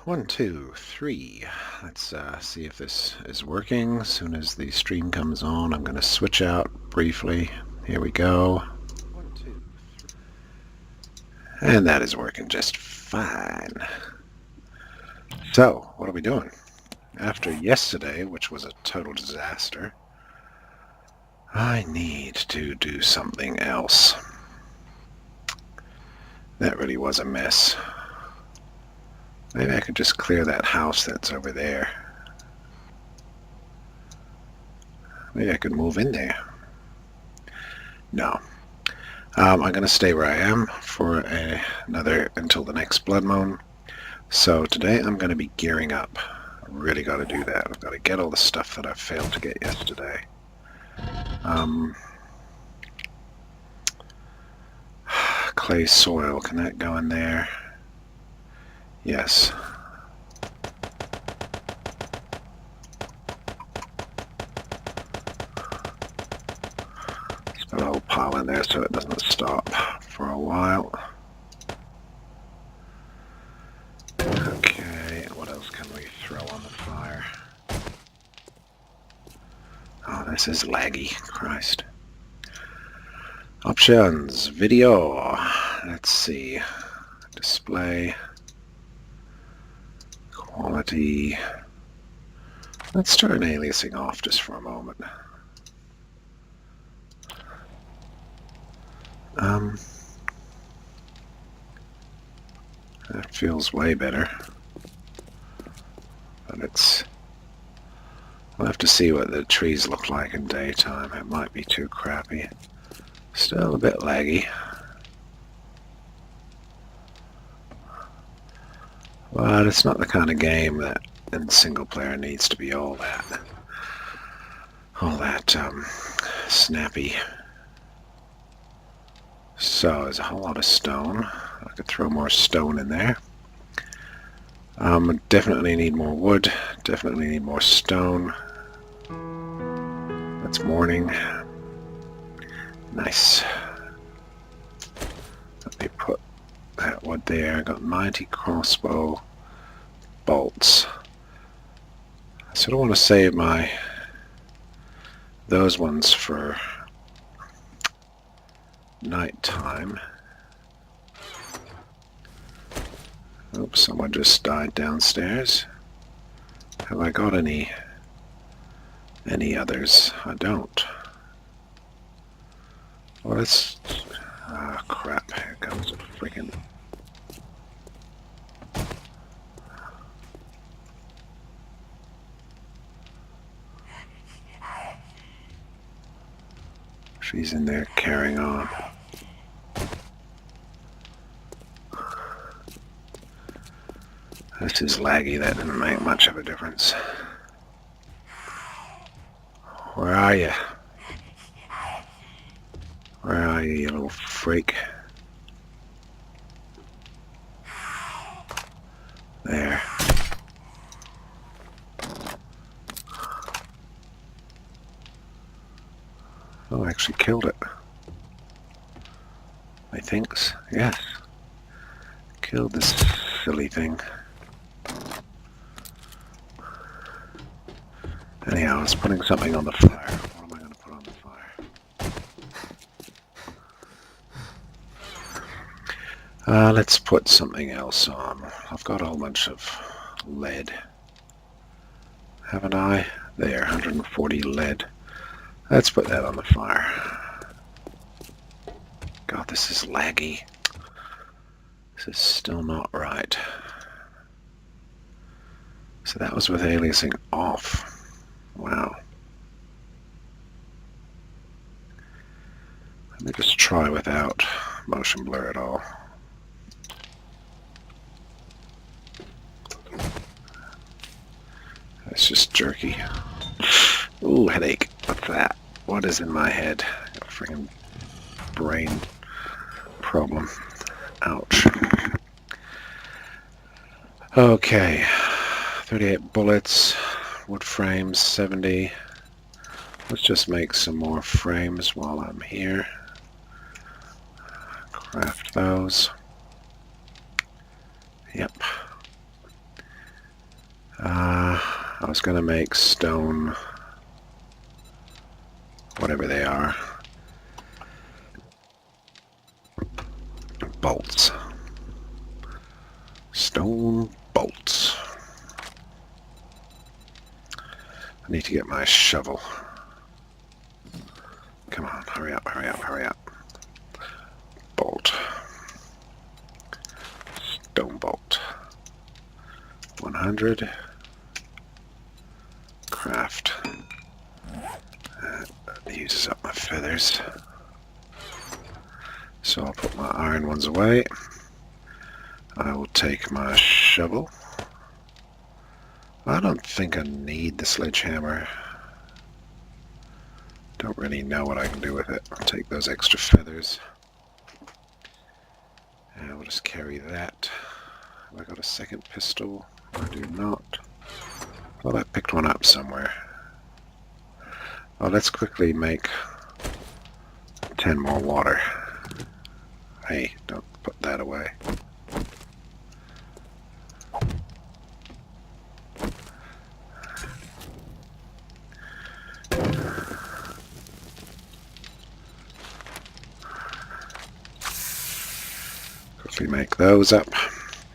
1, 2, 3. Let's see if this is working. As soon as the stream comes on, I'm going to switch out briefly. Here we go. 1, 2, 3. And that is working just fine. So, what are we doing? After yesterday, which was a total disaster, I need to do something else. That really was a mess. Maybe I could just clear that house that's over there. Maybe I could move in there. No. I'm going to stay where I am for until the next blood moon. So today I'm going to be gearing up. I really got to do that. I've got to get all the stuff that I failed to get yesterday. Clay soil, can that go in there? Yes. Let's put a whole pile in there so it doesn't stop for a while. Okay, what else can we throw on the fire? Oh, this is laggy. Christ. Options. Video. Let's see. Display. Quality. Let's turn aliasing off just for a moment. That feels way better. But we'll have to see what the trees look like in daytime. It might be too crappy. Still a bit laggy. But it's not the kind of game that in single player needs to be all that snappy. So there's a whole lot of stone. I could throw more stone in there. Definitely need more wood. Definitely need more stone. That's morning. Nice. Let me put that wood there. I got 90 crossbow bolts. I sort of want to save those ones for nighttime. Oops, someone just died downstairs. Have I got any others? I don't. Well, let's... Ah, crap. Here comes a freaking... She's in there carrying on. This is laggy. That didn't make much of a difference. Where are you? Where are you, you little freak? There. Oh, I actually killed it. I thinks. Yes. Killed this silly thing. Anyhow, I was putting something on the fire. What am I going to put on the fire? Let's put something else on. I've got a whole bunch of lead. Haven't I? There, 140 lead. Let's put that on the fire. God, this is laggy. This is still not right. So that was with aliasing off. Wow. Let me just try without motion blur at all. It's just jerky. Ooh, headache. What's that? What is in my head? Got a freaking brain problem. Ouch. Okay. 38 bullets. Wood frames, 70. Let's just make some more frames while I'm here. Craft those. Yep. was going to make stone, whatever they are, bolts. Stone bolts. I need to get my shovel. Come on, hurry up, hurry up, hurry up. Bolt. Stone bolt. 100. Craft. That uses up my feathers. So I'll put my iron ones away. I will take my shovel. I don't think I need the sledgehammer. Don't really know what I can do with it. I'll take those extra feathers. And we'll just carry that. Have I got a second pistol? I do not. Well, I picked one up somewhere. Oh, let's quickly make 10 more water. Hey, don't put that away. Quickly make those up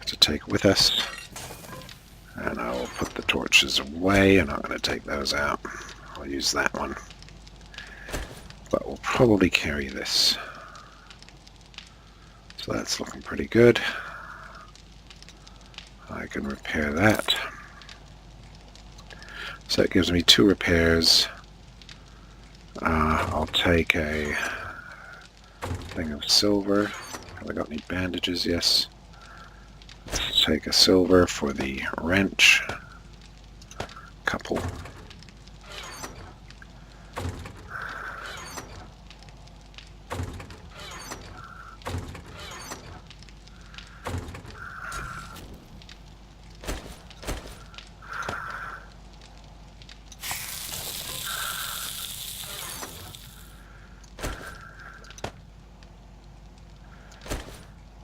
to take with us. And I will put the torches away. I'm not going to take those out. I'll use that one. But we'll probably carry this. So that's looking pretty good. I can repair that. So it gives me 2 repairs. I'll take a thing of silver. Have I got any bandages? Yes. Let's take a silver for the wrench. Couple.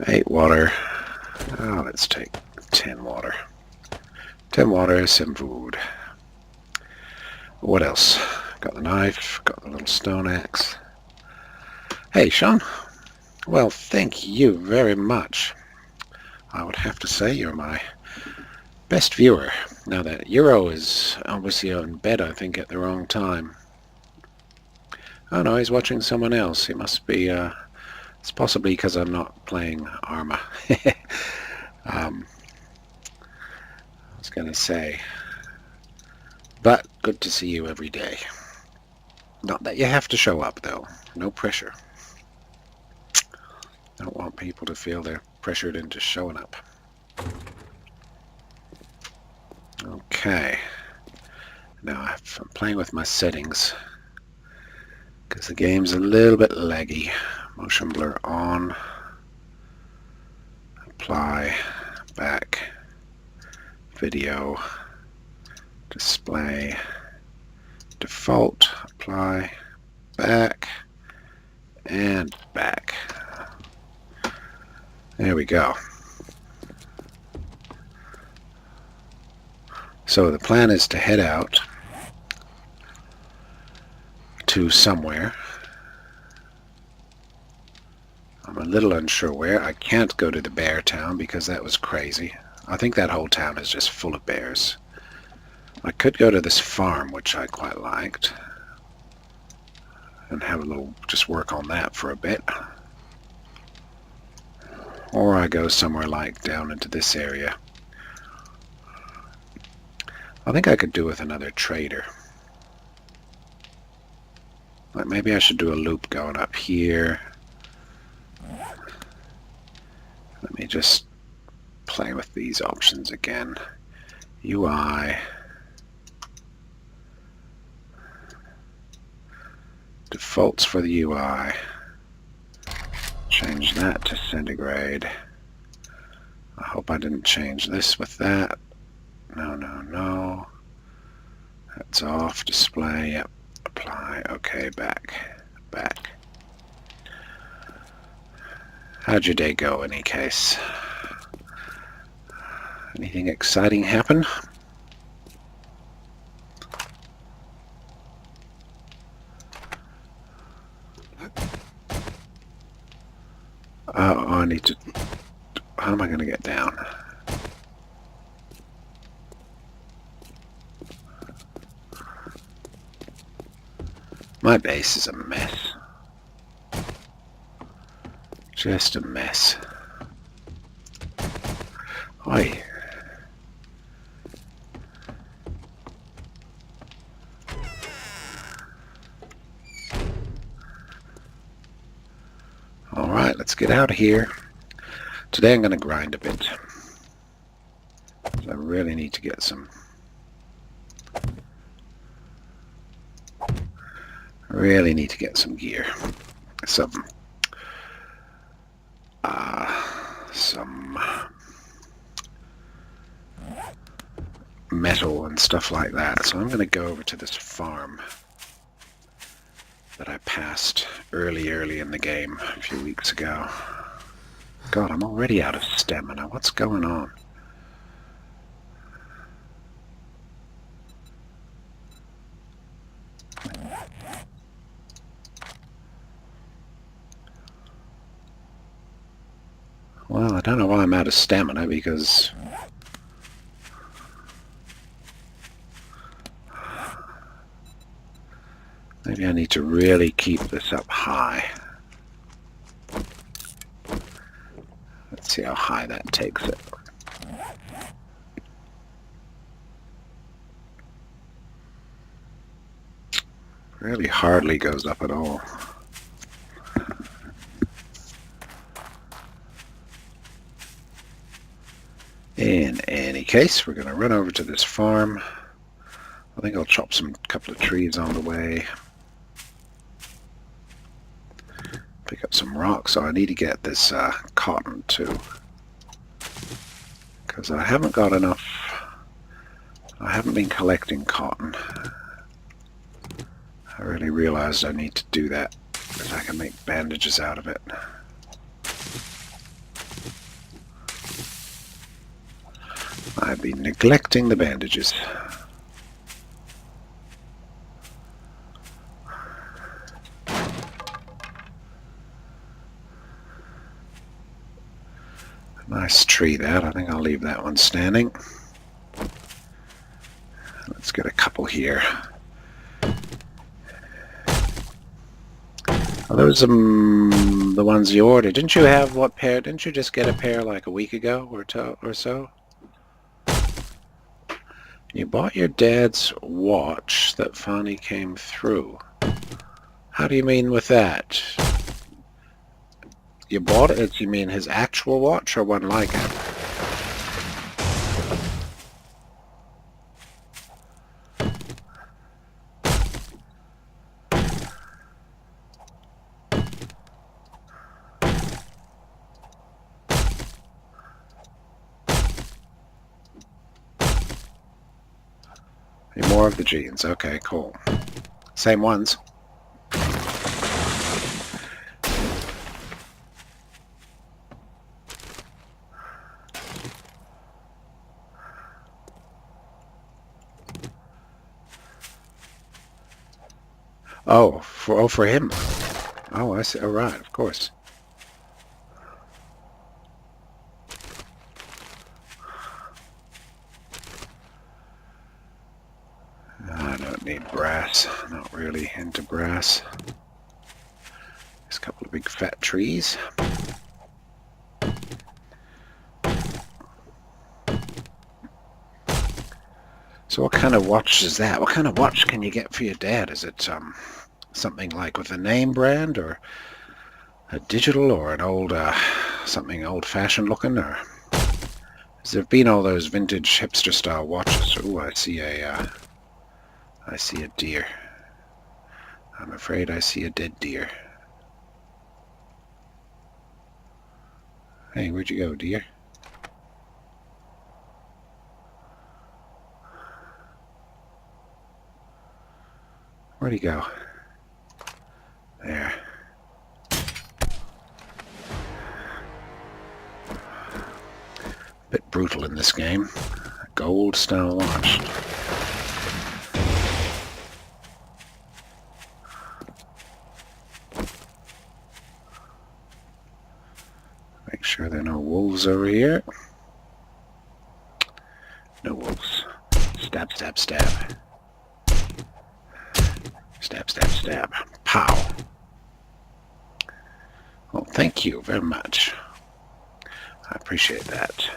Eight water. Oh, let's take 10 water. 10 water, some food. What else? Got the knife, got the little stone axe. Hey, Sean. Well, thank you very much. I would have to say you're my best viewer. Now that Euro is obviously in bed, I think, at the wrong time. Oh no, he's watching someone else. He must be, it's possibly because I'm not playing Arma. I was going to say. But good to see you every day. Not that you have to show up, though. No pressure. I don't want people to feel they're pressured into showing up. Okay. Now I'm playing with my settings because the game's a little bit laggy. Motion blur on. Apply. Back. Video. Display. Default. Apply. Back. And back. There we go. So the plan is to head out to somewhere. I'm a little unsure where. I can't go to the bear town because that was crazy. I think that whole town is just full of bears. I could go to this farm, which I quite liked, and have a little, just work on that for a bit. Or I go somewhere like down into this area. I think I could do with another trader. Like maybe I should do a loop going up here. Let me just play with these options again. UI. Defaults for the UI. Change that to centigrade. I hope I didn't change this with that. No, no, no. That's off. Display. Yep. Apply. Okay, back. Back. How'd your day go, in any case? Anything exciting happen? I need to... How am I going to get down? My base is a mess. Just a mess. Oi. Alright, let's get out of here. Today I'm going to grind a bit. I really need to get some... Really need to get some gear. Some metal and stuff like that. So I'm going to go over to this farm that I passed early in the game a few weeks ago. God, I'm already out of stamina. What's going on? Well, I don't know why I'm out of stamina, because maybe I need to really keep this up high. Let's see how high that takes it. Really hardly goes up at all. In any case, we're going to run over to this farm. I think I'll chop some couple of trees on the way. Pick up some rocks. So I need to get this cotton too, because I haven't got enough. I haven't been collecting cotton. I really realized I need to do that, because I can make bandages out of it. I've been neglecting the bandages. Nice tree that. I think I'll leave that one standing. Let's get a couple here. Are those the ones you ordered? Didn't you have what pair? Didn't you just get a pair like a week ago or so? You bought your dad's watch that finally came through. How do you mean with that? You bought it? You mean his actual watch or one like it? More of the jeans. Okay, cool. Same ones. Oh, for him. Oh, I see. Oh, right, of course. I don't need brass. Not really into brass. There's a couple of big fat trees. So what kind of watch is that? What kind of watch can you get for your dad? Is it something like with a name brand, or a digital, or an old something old-fashioned looking, or has there been all those vintage hipster style watches? Ooh, I see a deer. I'm afraid I see a dead deer. Hey, where'd you go, deer? Where'd he go? There. Bit brutal in this game. A gold style watch. sure there are no wolves over here. No wolves. Stab, stab, stab. Stab, stab, stab. Pow. Well, thank you very much. I appreciate that.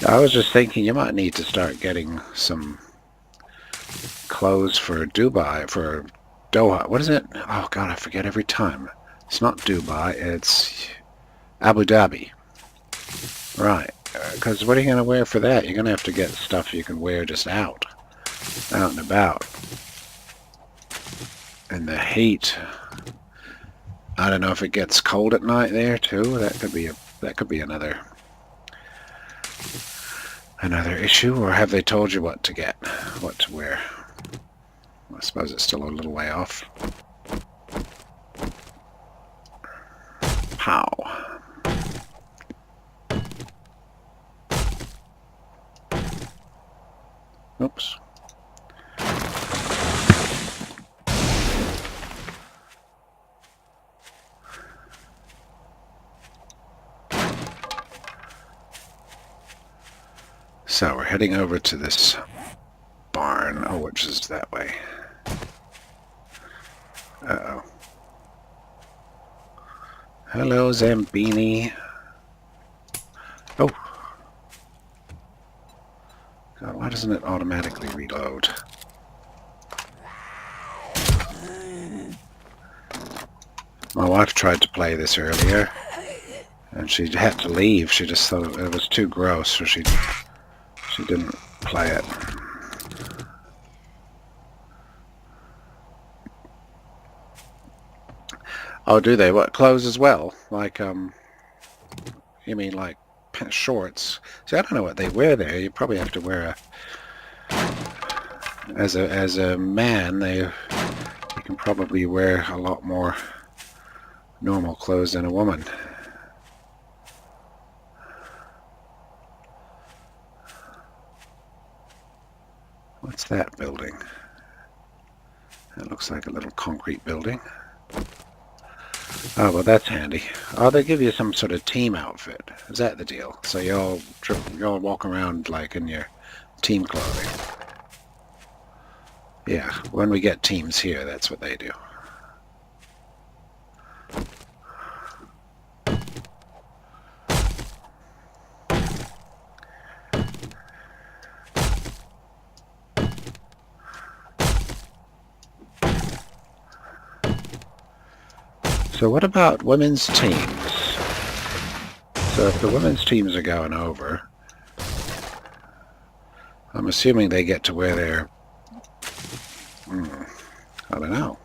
I was just thinking you might need to start getting some clothes for Dubai, for Doha. What is it? Oh God, I forget every time. It's not Dubai, it's Abu Dhabi. Right, because what are you going to wear for that? You're going to have to get stuff you can wear just out and about. And the heat, I don't know if it gets cold at night there too. That could be another issue. Or have they told you what to get, what to wear? I suppose it's still a little way off. Pow. Oops. So we're heading over to this barn, which is that way. Uh-oh. Hello, Zambini. Oh. God, why doesn't it automatically reload? My wife tried to play this earlier, and she had to leave. She just thought it was too gross, so she didn't play it. Oh, do they? What, clothes as well? Like, you mean like shorts? See, I don't know what they wear there. You probably have to wear as a man, you can probably wear a lot more normal clothes than a woman. What's that building? That looks like a little concrete building. Oh, well, that's handy. Oh, they give you some sort of team outfit. Is that the deal? So you all walk around like in your team clothing. Yeah, when we get teams here, that's what they do. So what about women's teams? So if the women's teams are going over, I'm assuming they get to wear their... I don't know.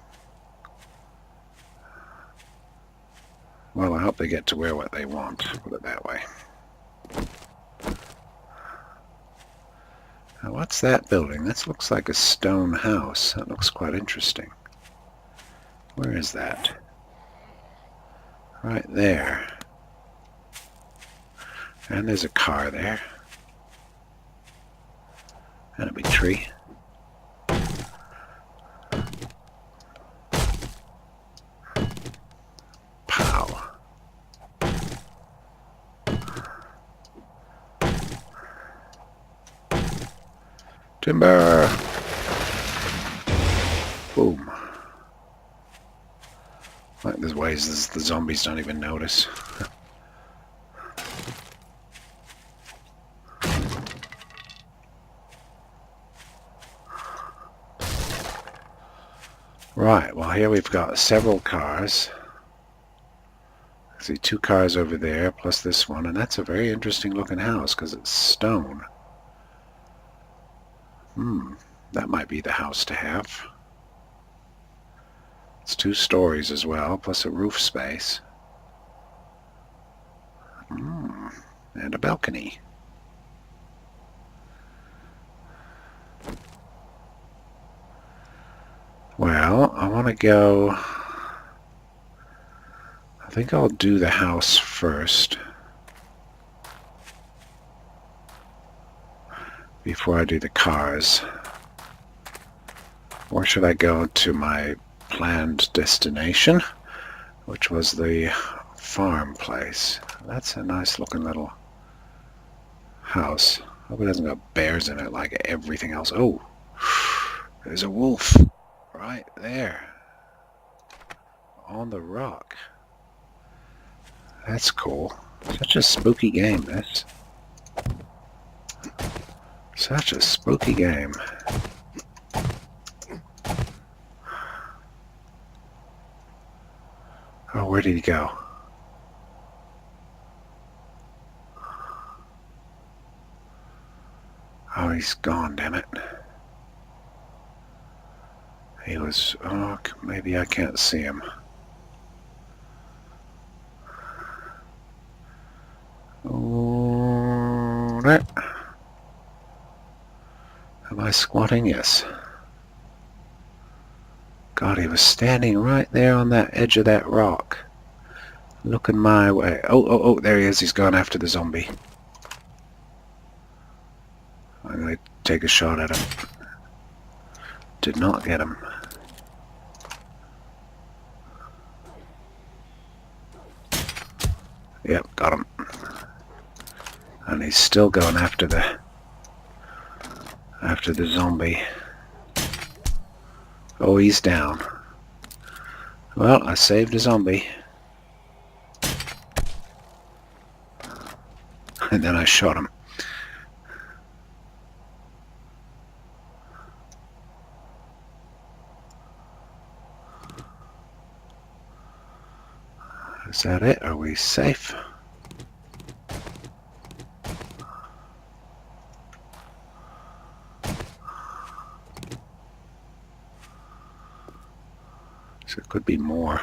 Well, I hope they get to wear what they want, put it that way. Now, what's that building? That looks like a stone house. That looks quite interesting. Where is that? Right there. And there's a car there. And a big tree. Pow. Timber! Boom. Like there's ways the zombies don't even notice. Right, well here we've got several cars. I see 2 cars over there, plus this one, and that's a very interesting looking house because it's stone. That might be the house to have. It's 2 stories as well, plus a roof space. And a balcony. Well, I want to go... I think I'll do the house first before I do the cars. Or should I go to my planned destination, which was the farm place? That's a nice looking little house. Hope it hasn't got bears in it like everything else. Oh, there's a wolf right there on the rock. That's cool. Such a spooky game, this. Such a spooky game. Oh, where did he go? Oh, he's gone, damn it. He was... Oh, maybe I can't see him. Oh, that. Am I squatting? Yes. God, he was standing right there on that edge of that rock. Looking my way. Oh, there he is. He's gone after the zombie. I'm going to take a shot at him. Did not get him. Yep, got him. And he's still going after the zombie. Oh, he's down. Well, I saved a zombie. And then I shot him. Is that it? Are we safe? So it could be more.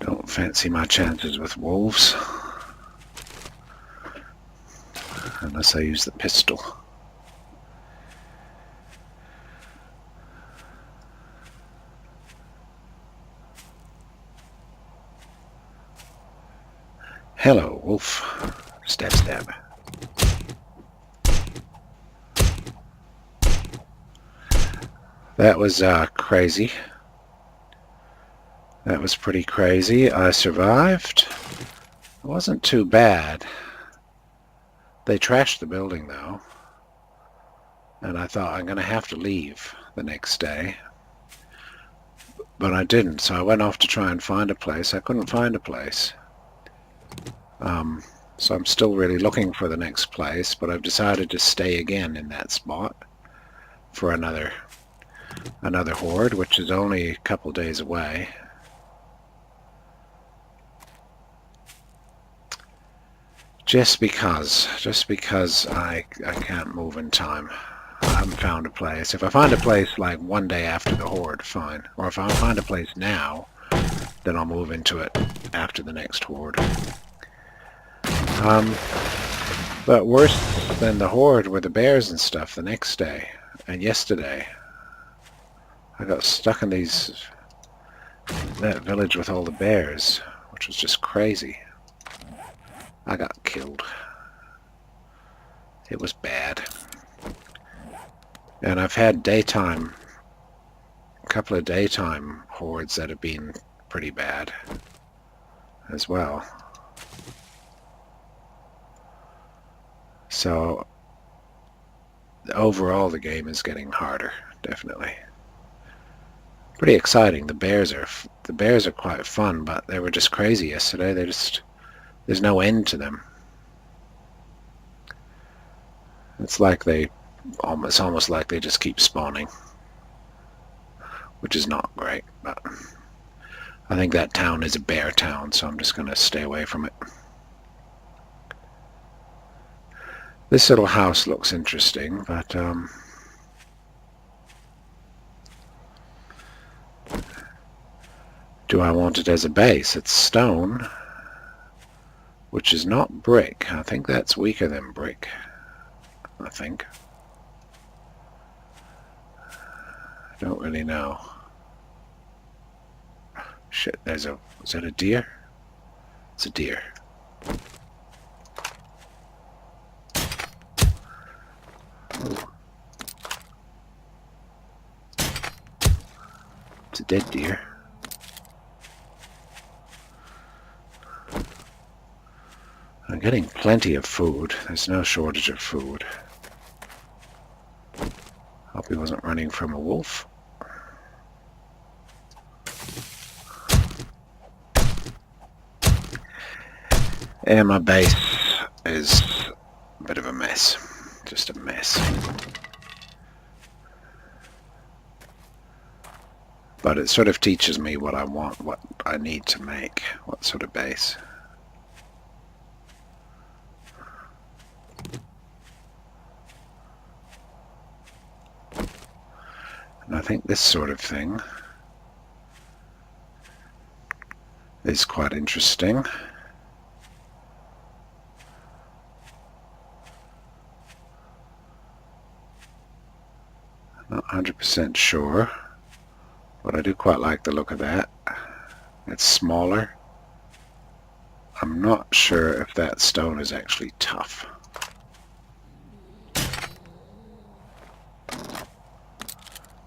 Don't fancy my chances with wolves. Unless I use the pistol. Hello, wolf. Stab, stab. That was crazy. That was pretty crazy. I survived. It wasn't too bad. They trashed the building, though. And I thought, I'm going to have to leave the next day. But I didn't, so I went off to try and find a place. I couldn't find a place. So I'm still really looking for the next place, but I've decided to stay again in that spot for another horde, which is only a couple days away. Just because I can't move in time. I haven't found a place. If I find a place like one day after the horde, fine. Or if I find a place now, then I'll move into it after the next horde. But worse than the horde were the bears and stuff the next day and yesterday. I got stuck in that village with all the bears, which was just crazy. I got killed. It was bad. And I've had a couple of daytime hordes that have been pretty bad as well. So overall the game is getting harder, definitely. Pretty exciting. The bears are quite fun, but they were just crazy yesterday. There's no end to them. It's like almost like they just keep spawning, which is not great, but I think that town is a bear town, so I'm just going to stay away from it. This little house looks interesting, but do I want it as a base? It's stone, which is not brick. I think that's weaker than brick. I think. I don't really know. Shit, is that a deer? It's a deer. It's a dead deer. I'm getting plenty of food. There's no shortage of food. Hope he wasn't running from a wolf. And my base is a bit of a mess. Just a mess. But it sort of teaches me what I want, what I need to make, what sort of base. And I think this sort of thing is quite interesting. Not 100% sure, but I do quite like the look of that. It's smaller. I'm not sure if that stone is actually tough.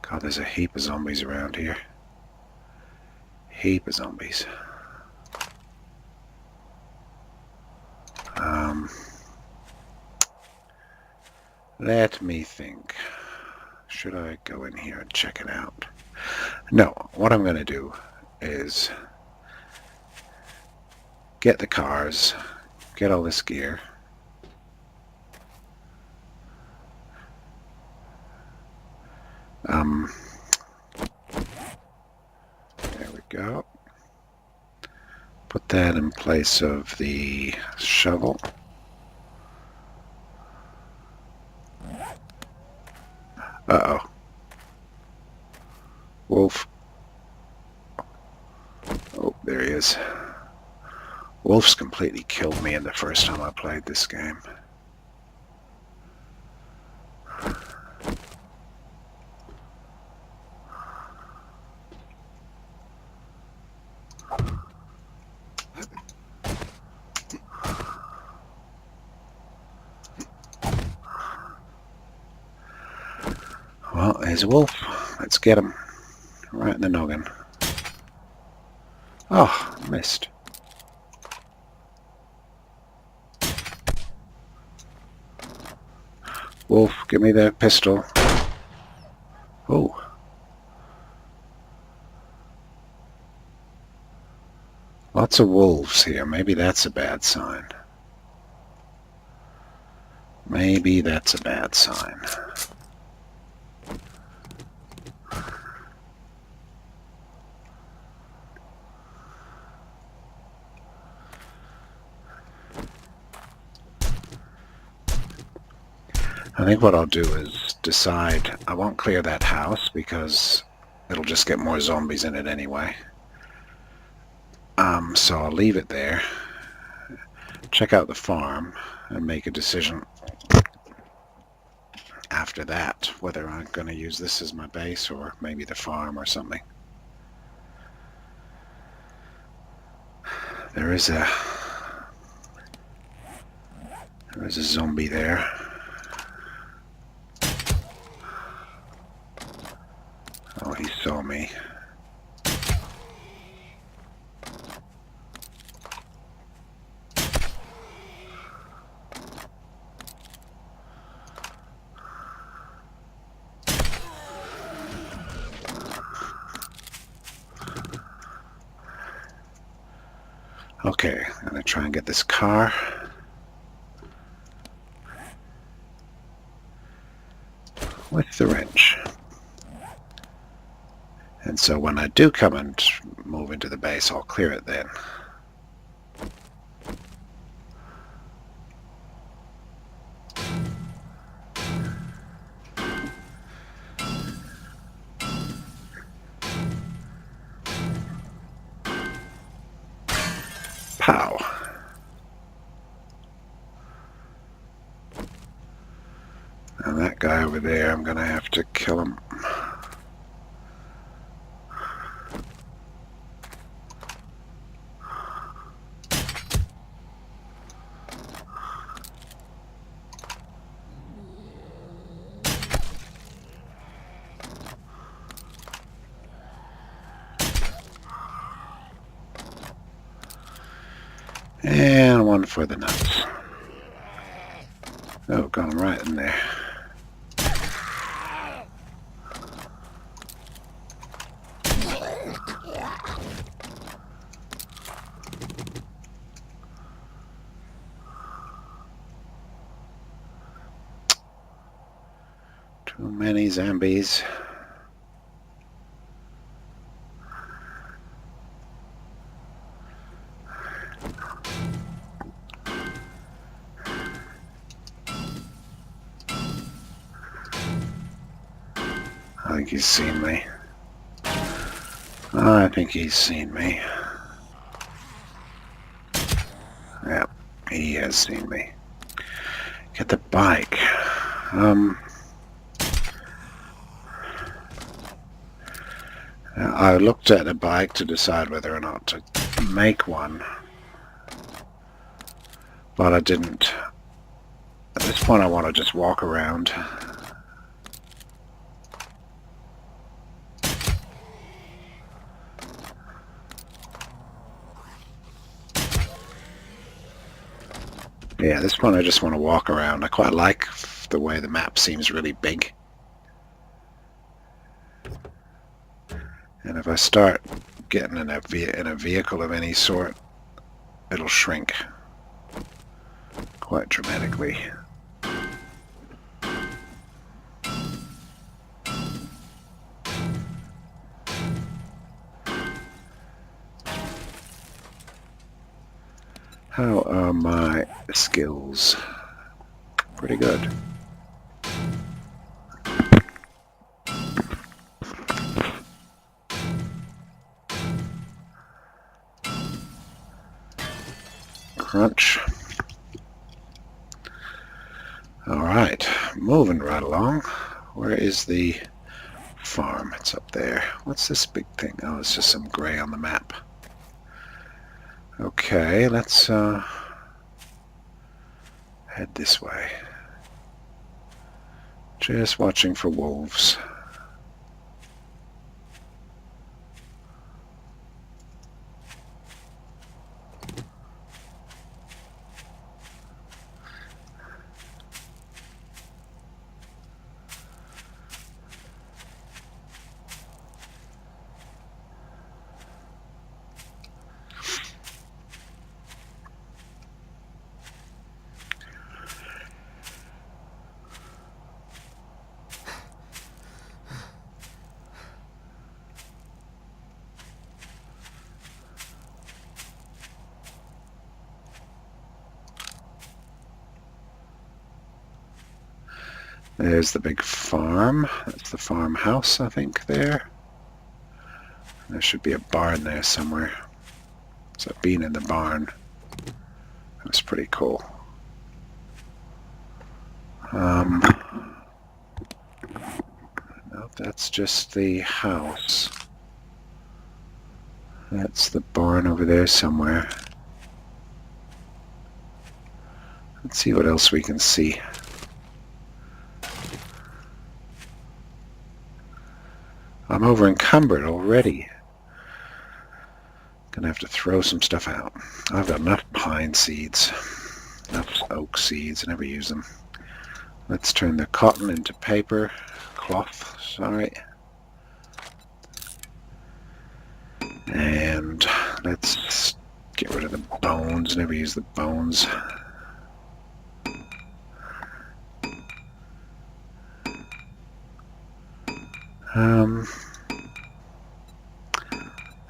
God, there's a heap of zombies around here. Heap of zombies. Let me think. Should I go in here and check it out? No, what I'm going to do is get the cars, get all this gear. There we go. Put that in place of the shovel. Uh-oh. Wolf. Oh, there he is. Wolf's completely killed me in the first time I played this game. Well, there's a wolf. Let's get him. Right in the noggin. Oh, missed. Wolf, give me that pistol. Oh. Lots of wolves here. Maybe that's a bad sign. Maybe that's a bad sign. I think what I'll do is decide I won't clear that house because it'll just get more zombies in it anyway. So I'll leave it there, check out the farm, and make a decision after that whether I'm going to use this as my base or maybe the farm or something. There is a zombie there. Oh, he saw me. Okay, I'm going to try and get this car. With the wrench. And so when I do come and move into the base, I'll clear it then. Pow. And that guy over there, I'm going to have to kill him. And one for the nuts. Oh, got him right in there. Too many zombies. I think he's seen me. I think he's seen me. Yeah, he has seen me. Get the bike. I looked at the bike to decide whether or not to make one, but I didn't. At this point I want to just walk around. Yeah, at this point I just want to walk around. I quite like the way the map seems really big. And if I start getting in a vehicle of any sort, it'll shrink quite dramatically. How are my skills? Pretty good. Crunch. Alright, moving right along. Where is the farm? It's up there. What's this big thing? Oh, it's just some gray on the map. Okay, let's head this way. Just watching for wolves. There's the big farm. That's the farmhouse, I think, there. There should be a barn there somewhere. So I've been in the barn. That's pretty cool. No, that's just the house. That's the barn over there somewhere. Let's see what else we can see. I'm over encumbered already. Gonna have to throw some stuff out. I've got enough pine seeds, enough oak seeds. I never use them. Let's turn the cotton into paper, cloth, sorry. And let's get rid of the bones. Never use the bones.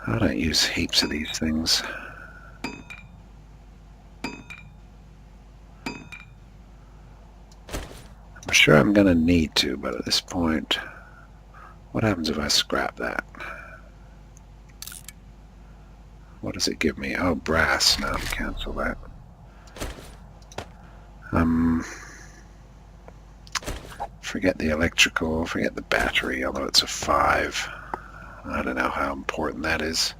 I don't use heaps of these things. I'm sure I'm going to need to, but at this point, what happens if I scrap that? What does it give me? Oh, brass. No, cancel that. Forget the electrical, forget the battery, although it's a 5. I don't know how important that is.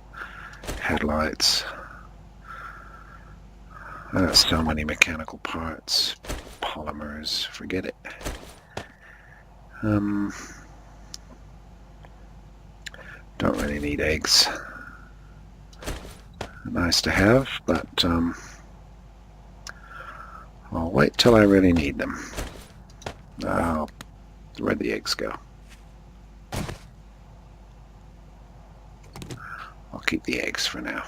Headlights. So many mechanical parts. Polymers. Forget it. Don't really need eggs. Nice to have, but I'll wait till I really need them. Where'd the eggs go? I'll keep the eggs for now.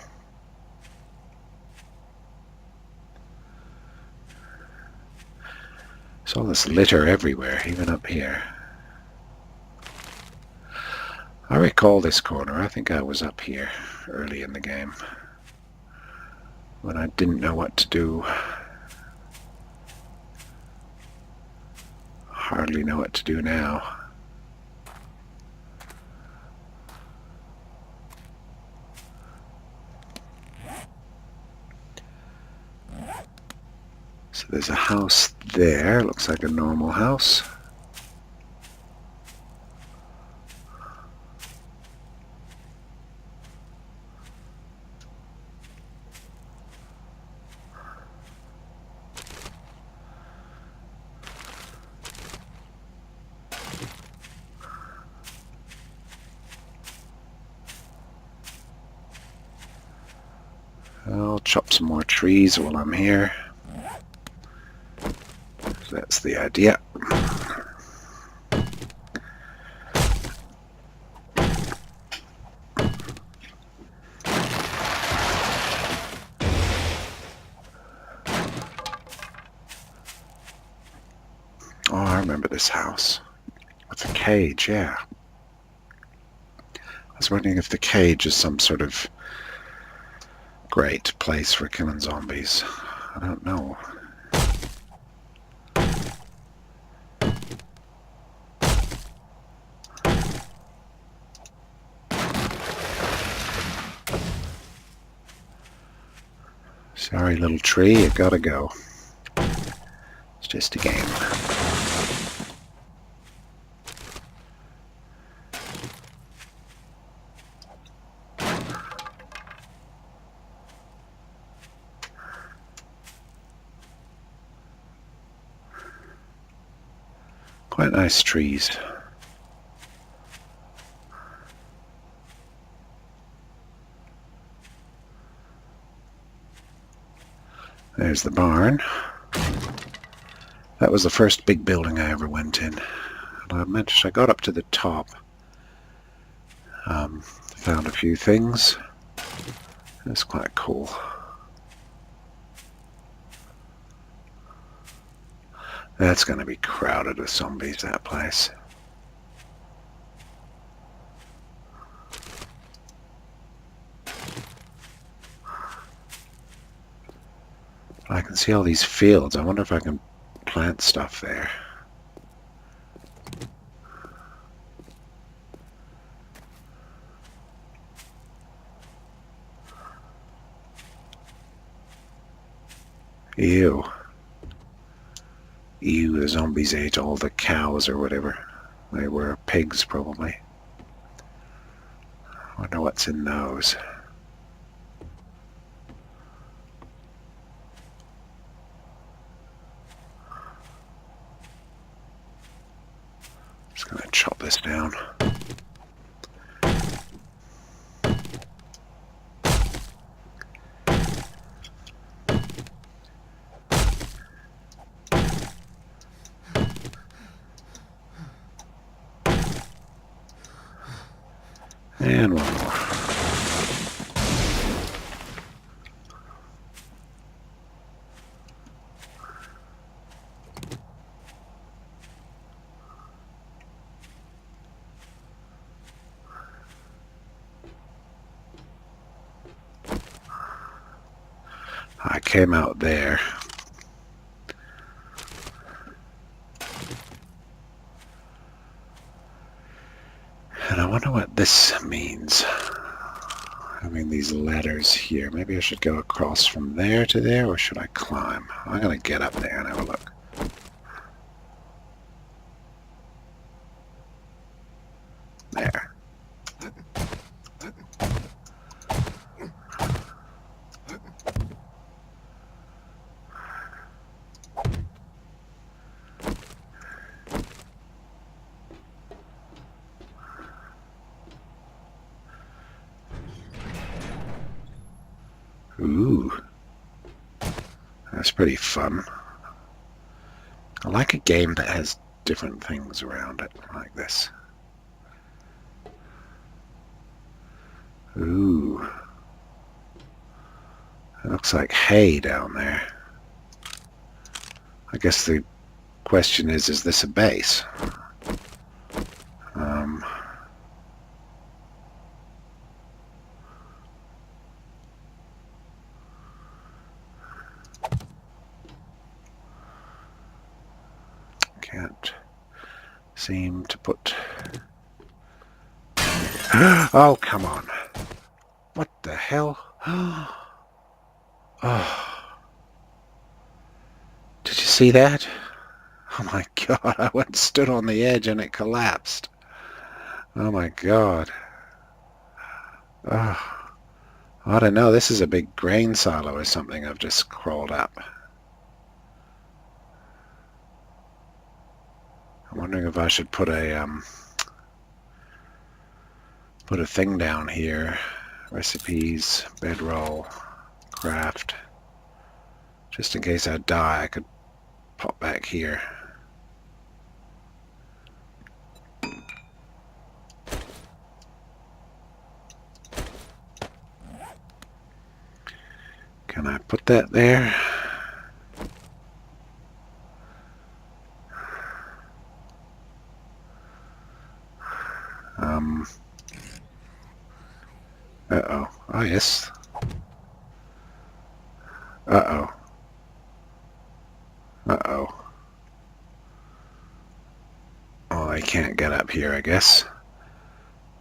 There's all this litter everywhere, even up here. I recall this corner. I think I was up here early in the game when I didn't know what to do. Hardly know what to do now. So there's a house there. Looks like a normal house. I'll chop some more trees while I'm here. That's the idea. Oh, I remember this house. With a cage, yeah. I was wondering if the cage is some sort of great place for killing zombies. I don't know. Sorry, little tree, you gotta go. It's just a game. Quite nice trees. There's the barn. That was the first big building I ever went in. And I mentioned I got up to the top. Found a few things. It's quite cool. That's going to be crowded with zombies, that place. I can see all these fields. I wonder if I can plant stuff there. Ew. Ew, the zombies ate all the cows or whatever. They were pigs, probably. I wonder what's in those. Just gonna chop this down. And one more. I came out there. And I wonder what this means. I mean, these ladders here. Maybe I should go across from there to there, or should I climb? I'm going to get up there and have a look. There. Ooh. That's pretty fun. like a game that has different things around it, like this. Ooh. It looks like hay down there. I guess the question is this a base? Can't seem to put... Oh, come on. What the hell? Oh. Did you see that? Oh my god, I went and stood on the edge and it collapsed. Oh my god. Oh. I don't know, this is a big grain silo or something I've just crawled up. I'm wondering if I should put a thing down here. Recipes, bedroll, craft. Just in case I die, I could pop back here. Can I put that there? Uh-oh. Oh, yes. Uh-oh. Uh-oh. Oh, they can't get up here, I guess.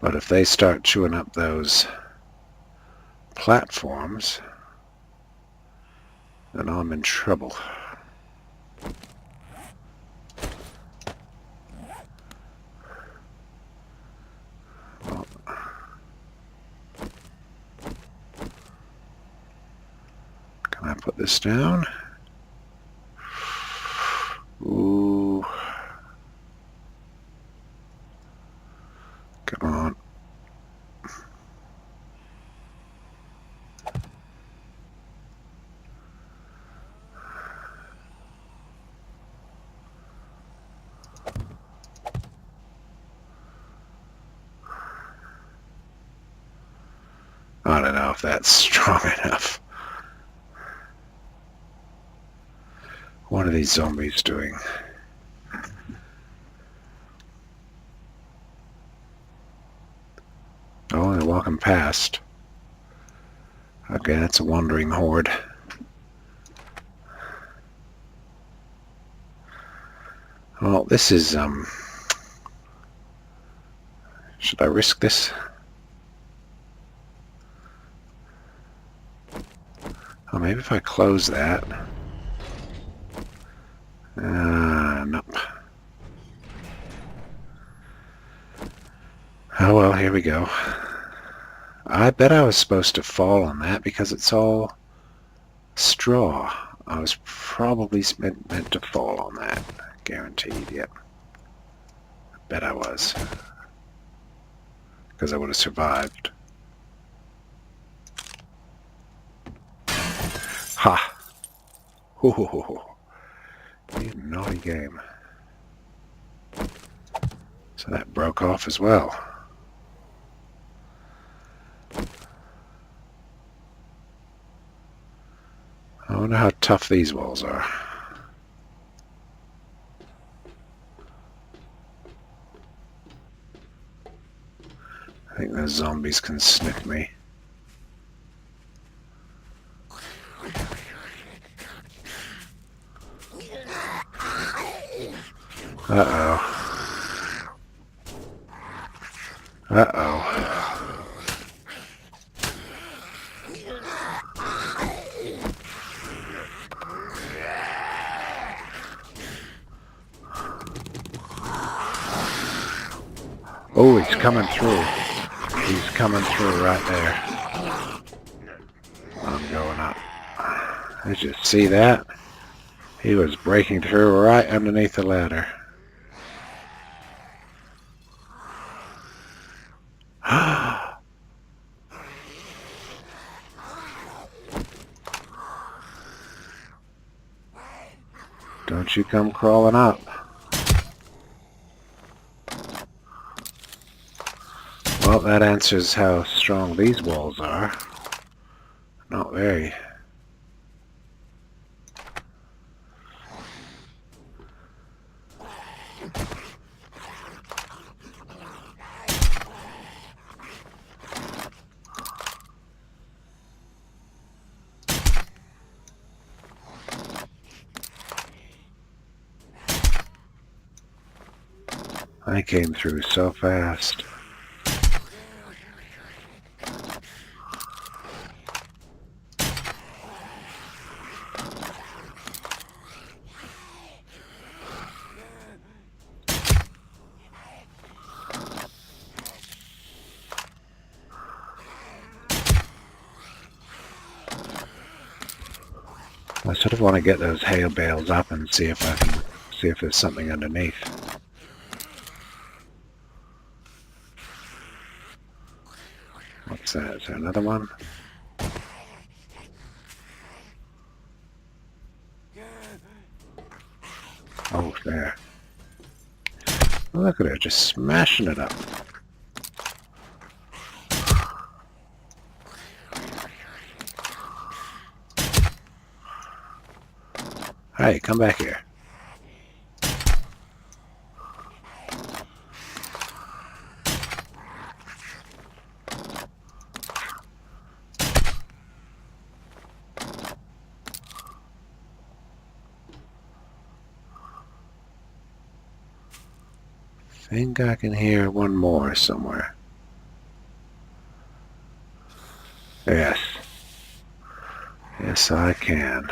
But if they start chewing up those platforms, then I'm in trouble. Well, can I put this down? Ooh. Come on. I don't know if that's strong enough. What are these zombies doing? Oh, they're walking past. Okay, that's a wandering horde. Well, this is, should I risk this? Oh, maybe if I close that. Nope. Oh well, here we go. I bet I was supposed to fall on that because it's all straw. I was probably meant to fall on that. Guaranteed, yep. I bet I was. Because I would have survived. Ha! Ho ho ho ho. You naughty game. So that broke off as well. I wonder how tough these walls are. I think those zombies can sniff me. Uh-oh. Uh-oh. Oh, he's coming through. He's coming through right there. I'm going up. Did you see that? He was breaking through right underneath the ladder. Don't you come crawling up. Well, that answers how strong these walls are. Not very. I came through so fast. I sort of want to get those hail bales up and see if I can see if there's something underneath. What's that? Is there another one? Oh, there. Look at her, just smashing it up. Hey, come back here. I think I can hear one more somewhere. Yes. Yes, I can.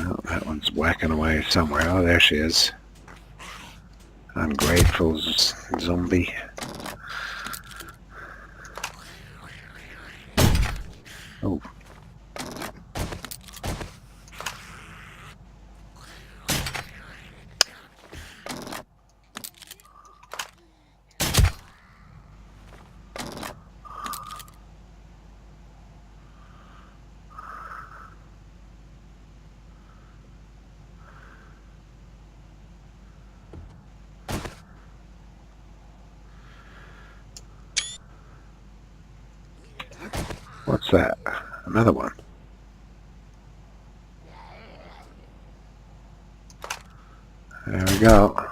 Oh, that one's whacking away somewhere. Oh, there she is. Ungrateful zombie. Oh. What's that? Another one. There we go.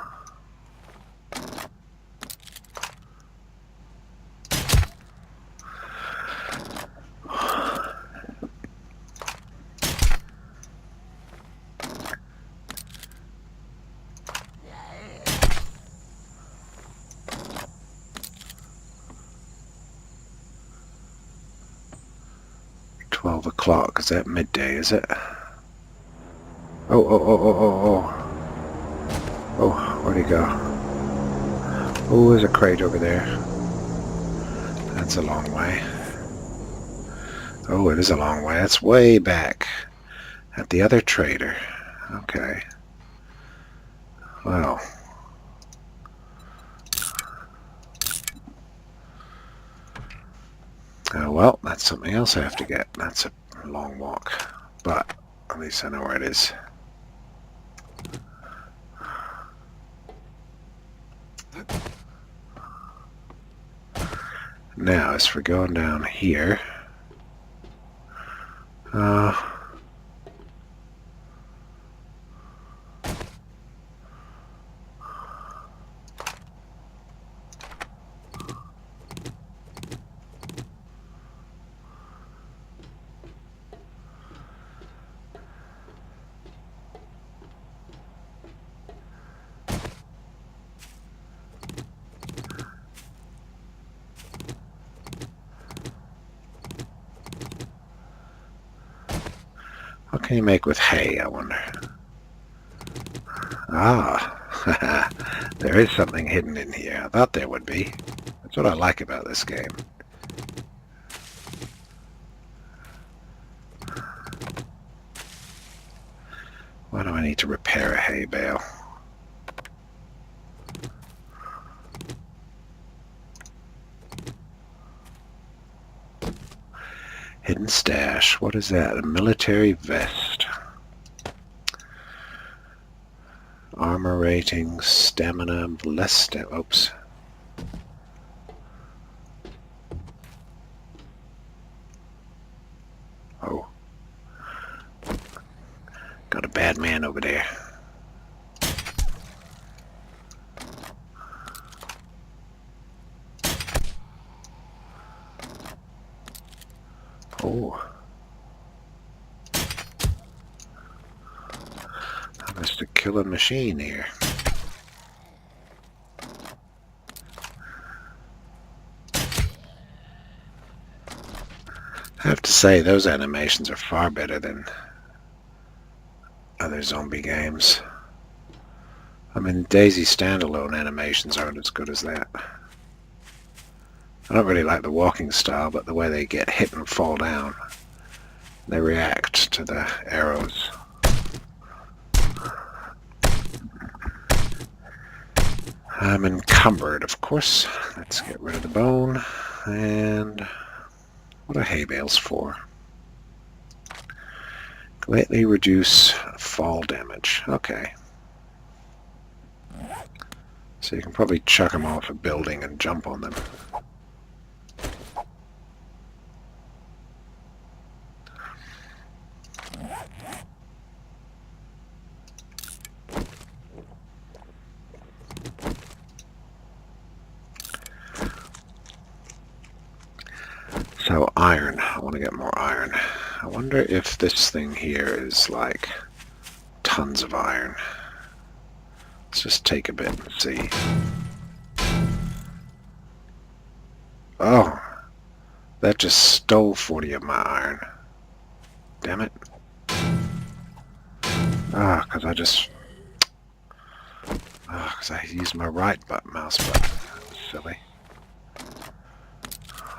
$12 is that midday, is it? Oh. Oh, where'd he go? Oh, there's a crate over there. That's a long way. Oh, it is a long way. That's way back at the other trader. Okay. Well. Oh, well, that's something else I have to get. That's a long walk. But at least I know where it is. Now, as for going down here, what can you make with hay, I wonder? Ah, there is something hidden in here. I thought there would be. That's what I like about this game. Why do I need to repair a hay bale? Hidden stash. What is that? A military vest. Armor rating, stamina, less oops. Oh. Got a bad man over there. Oh. I must have killed a machine here. I have to say, those animations are far better than other zombie games. I mean, Daisy standalone animations aren't as good as that. I don't really like the walking style, but the way they get hit and fall down, they react to the arrows. I'm encumbered, of course. Let's get rid of the bone. And what are hay bales for? Greatly reduce fall damage. Okay. So you can probably chuck them off a building and jump on them. So iron. I want to get more iron. I wonder if this thing here is like tons of iron. Let's just take a bit and see. Oh, that just stole 40 of my iron. Damn it. Because I used my right mouse button. That was silly.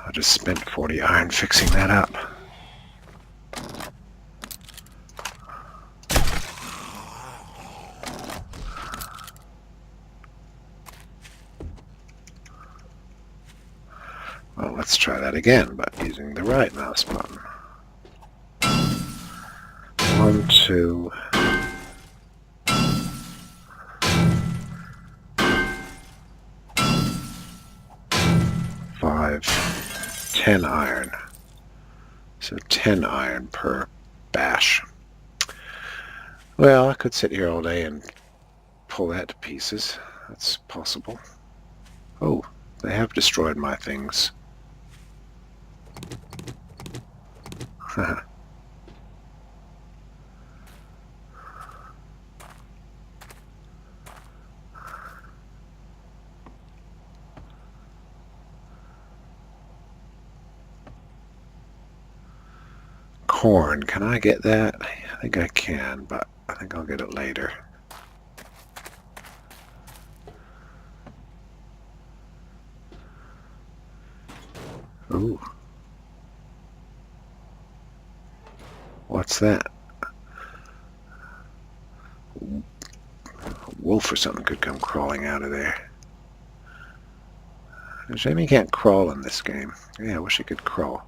I just spent 40 iron fixing that up. Well, let's try that again, but using the right mouse button. 1, 2... 5, 10 iron. So 10 iron per bash. Well, I could sit here all day and pull that to pieces. That's possible. Oh, they have destroyed my things. Corn, can I get that? I think I can, but I think I'll get it later. Ooh. What's that? A wolf or something could come crawling out of there. Shame you can't crawl in this game. Yeah, I wish you could crawl.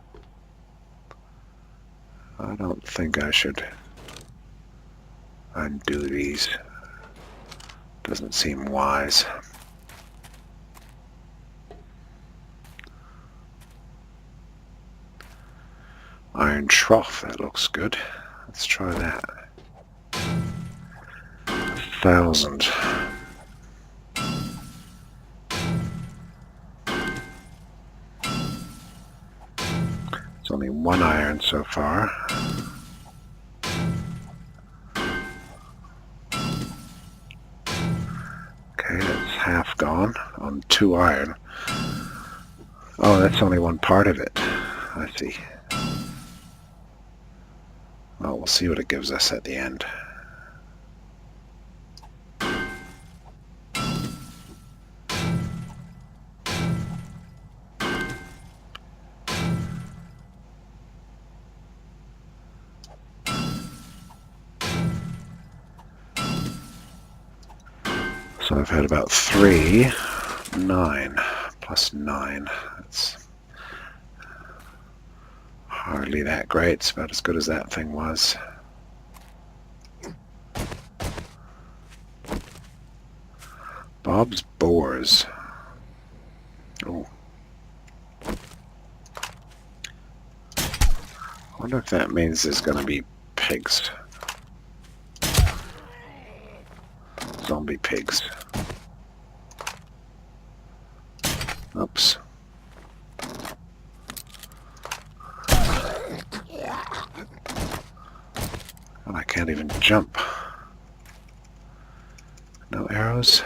I don't think I should undo these. Doesn't seem wise. Iron trough, that looks good. Let's try that. 1,000. It's only 1 iron so far. Okay, that's half gone on 2 iron. Oh, that's only one part of it. I see. Well, we'll see what it gives us at the end. So I've had about 3, 9, plus 9. That's hardly that great. It's about as good as that thing was. Bob's Boars. Oh. I wonder if that means there's going to be pigs. Zombie pigs. Oops. And I can't even jump. No arrows.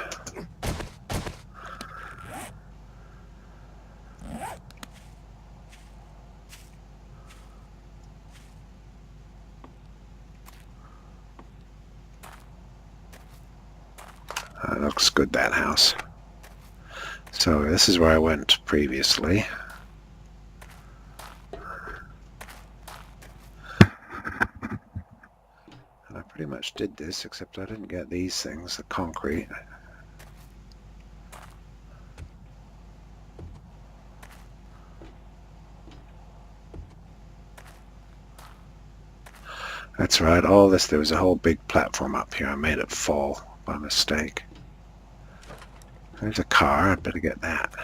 Looks good, that house. So this is where I went previously. And I pretty much did this, except I didn't get these things, the concrete. That's right, all this, there was a whole big platform up here. I made it fall by mistake. There's a car, I'd better get that.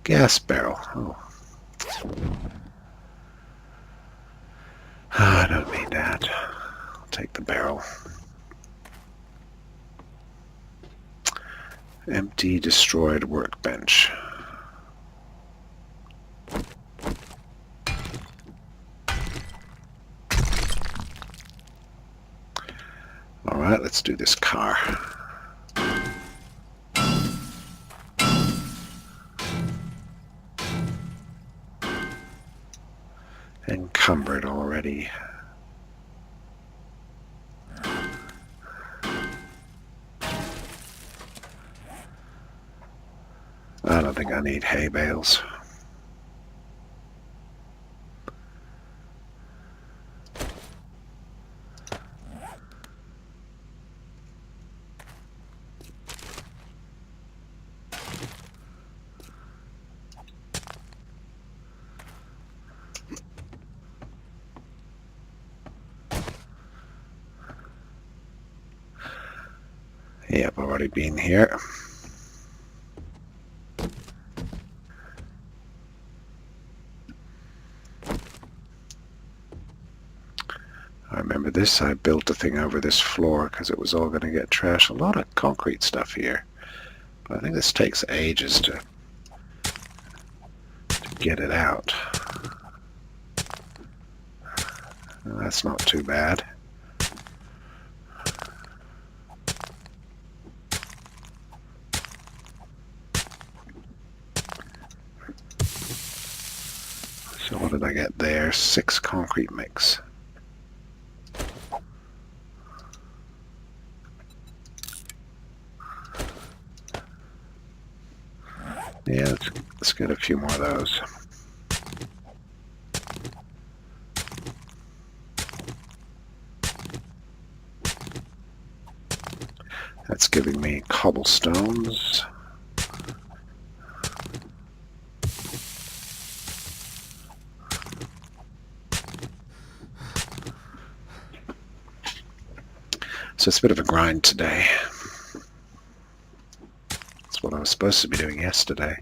Gas barrel. Oh. I don't need that. I'll take the barrel. Empty, destroyed workbench. Alright, let's do this car. Encumbered already. I don't think I need hay bales. Yep, already been here. I remember this, I built a thing over this floor because it was all going to get trashed. A lot of concrete stuff here. But I think this takes ages to get it out. Well, that's not too bad. So what did I get there? 6 concrete mix. Yeah, let's get a few more of those. That's giving me cobblestones. So it's a bit of a grind today. That's what I was supposed to be doing yesterday.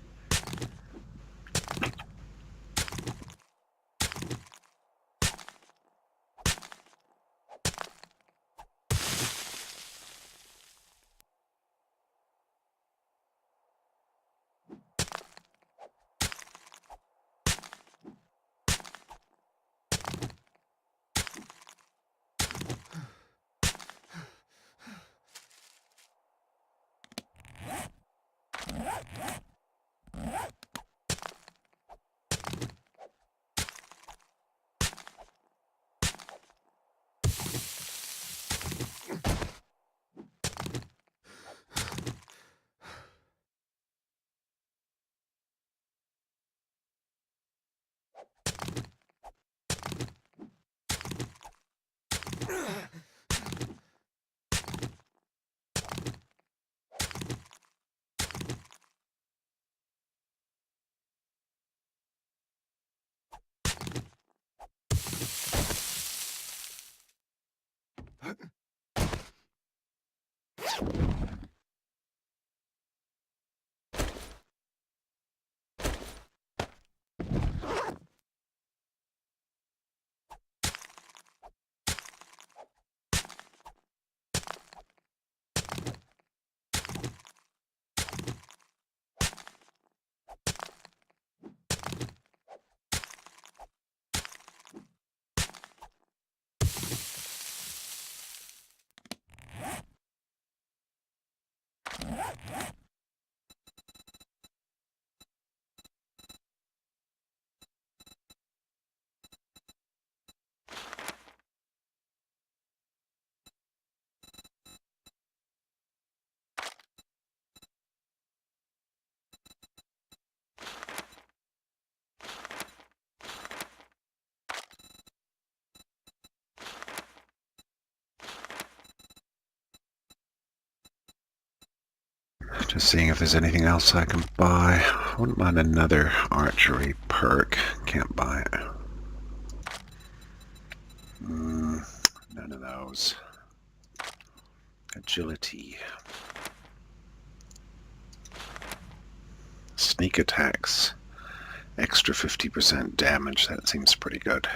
Just seeing if there's anything else I can buy. I wouldn't mind another archery perk. Can't buy it. None of those. Agility. Sneak attacks. Extra 50% damage. That seems pretty good.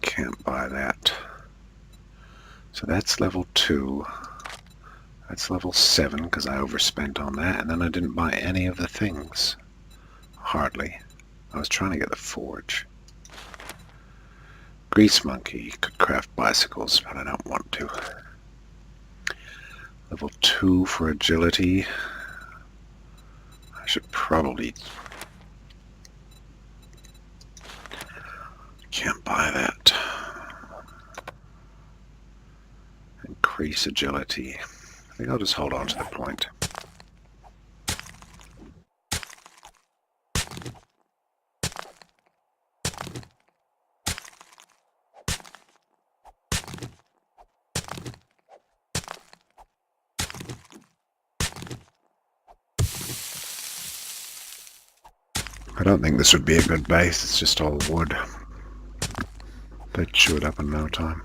Can't buy that. So that's level 2. That's level 7 because I overspent on that, and then I didn't buy any of the things. Hardly. I was trying to get the forge. Grease monkey could craft bicycles, but I don't want to. Level 2 for agility. I should probably... Can't buy that. Increase agility. I think I'll just hold on to the point. I don't think this would be a good base, it's just all wood. They'd chew it up in no time.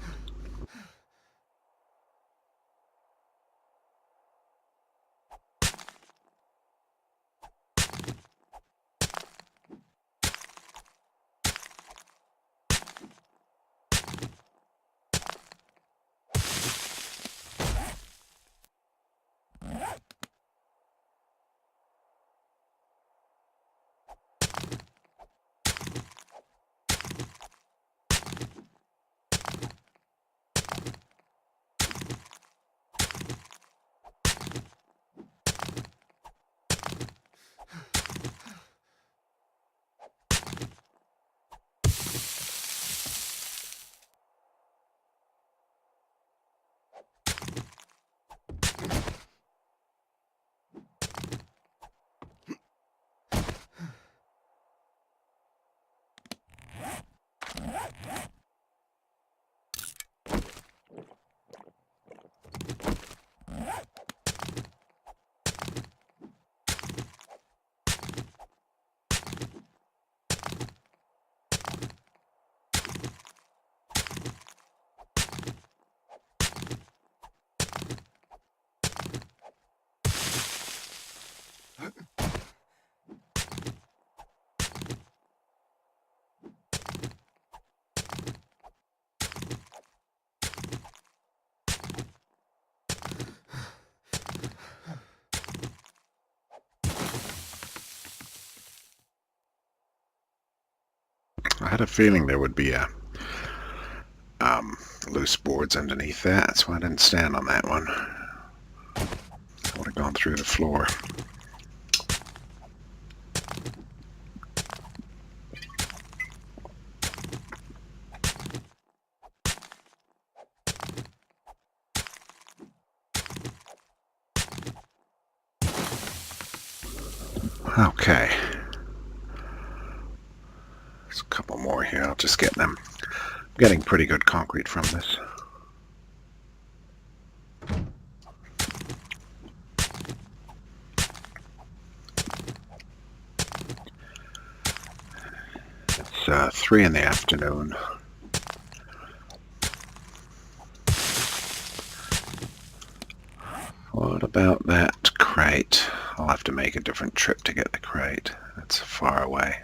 I had a feeling there would be loose boards underneath that, so I didn't stand on that one. I would have gone through the floor. Okay. There's a couple more here. I'll just get them. I'm getting pretty good concrete from this. It's 3 in the afternoon. What about that crate? I'll have to make a different trip to get the crate. That's far away.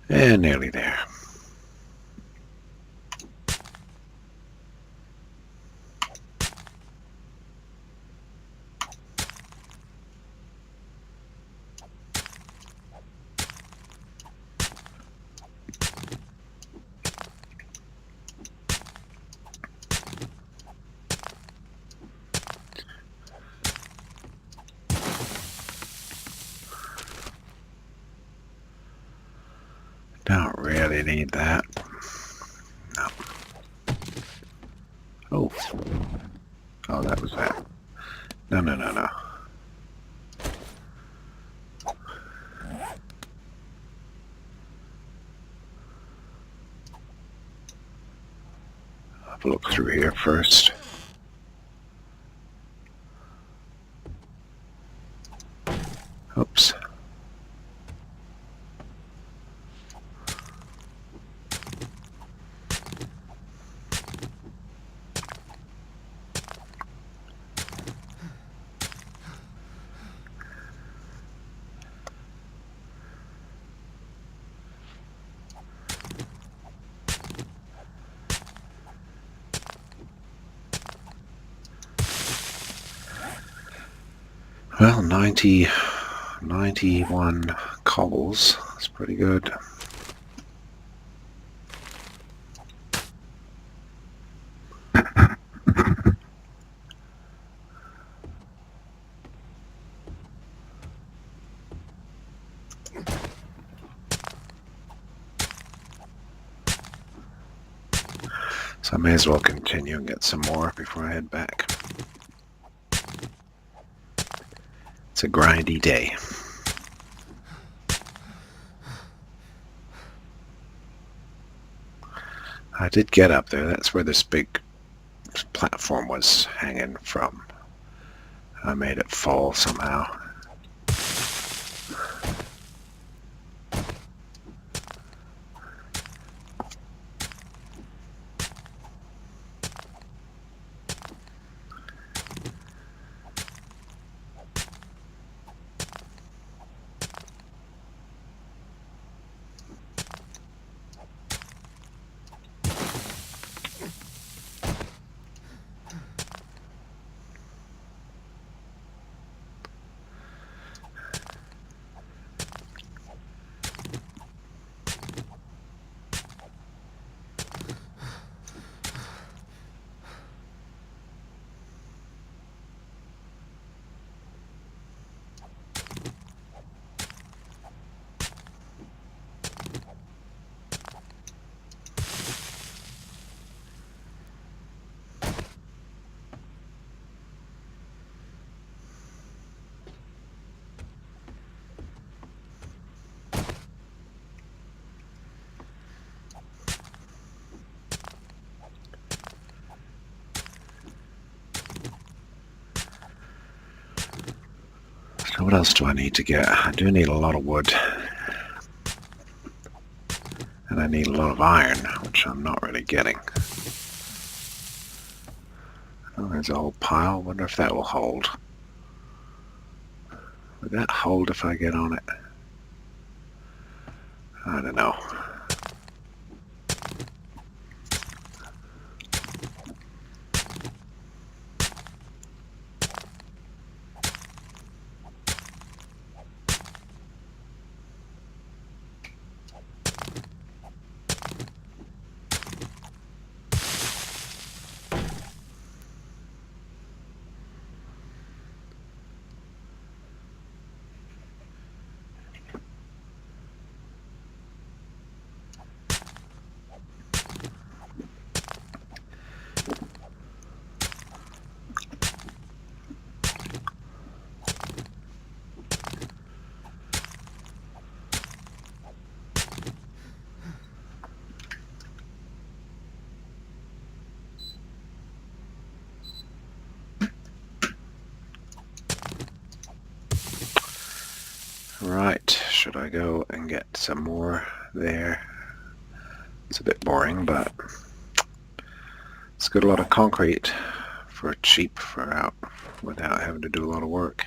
And nearly there. Don't really need that. No. Oh. Oh, that was that. No, no, no, no. I'll have a look through here first. Oops. Well, 91 cobbles. That's pretty good. So I may as well continue and get some more before I head back. It's a grindy day. I did get up there. That's where this big platform was hanging from. I made it fall somehow. So what else do I need to get? I do need a lot of wood. And I need a lot of iron, which I'm not really getting. Oh, there's a whole pile. Wonder if that will hold. Would that hold if I get on it? I don't know. Right, should I go and get some more there? It's a bit boring, but it's got a lot of concrete for cheap for out without having to do a lot of work.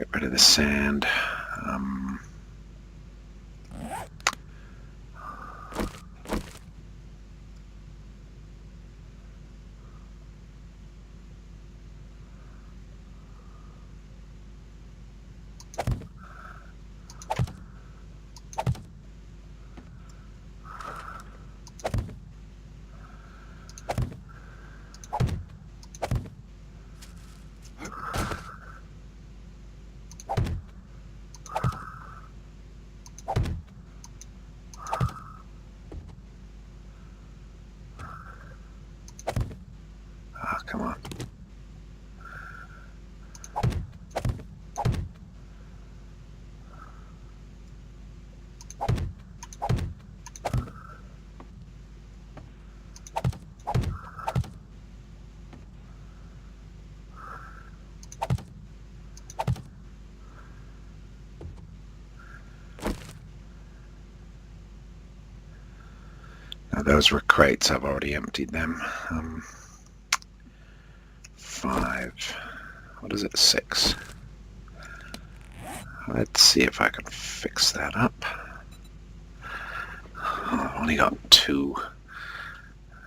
Get rid of the sand. Come on. Now those were crates. I've already emptied them. 5. What is it? 6. Let's see if I can fix that up. Oh, I've only got 2.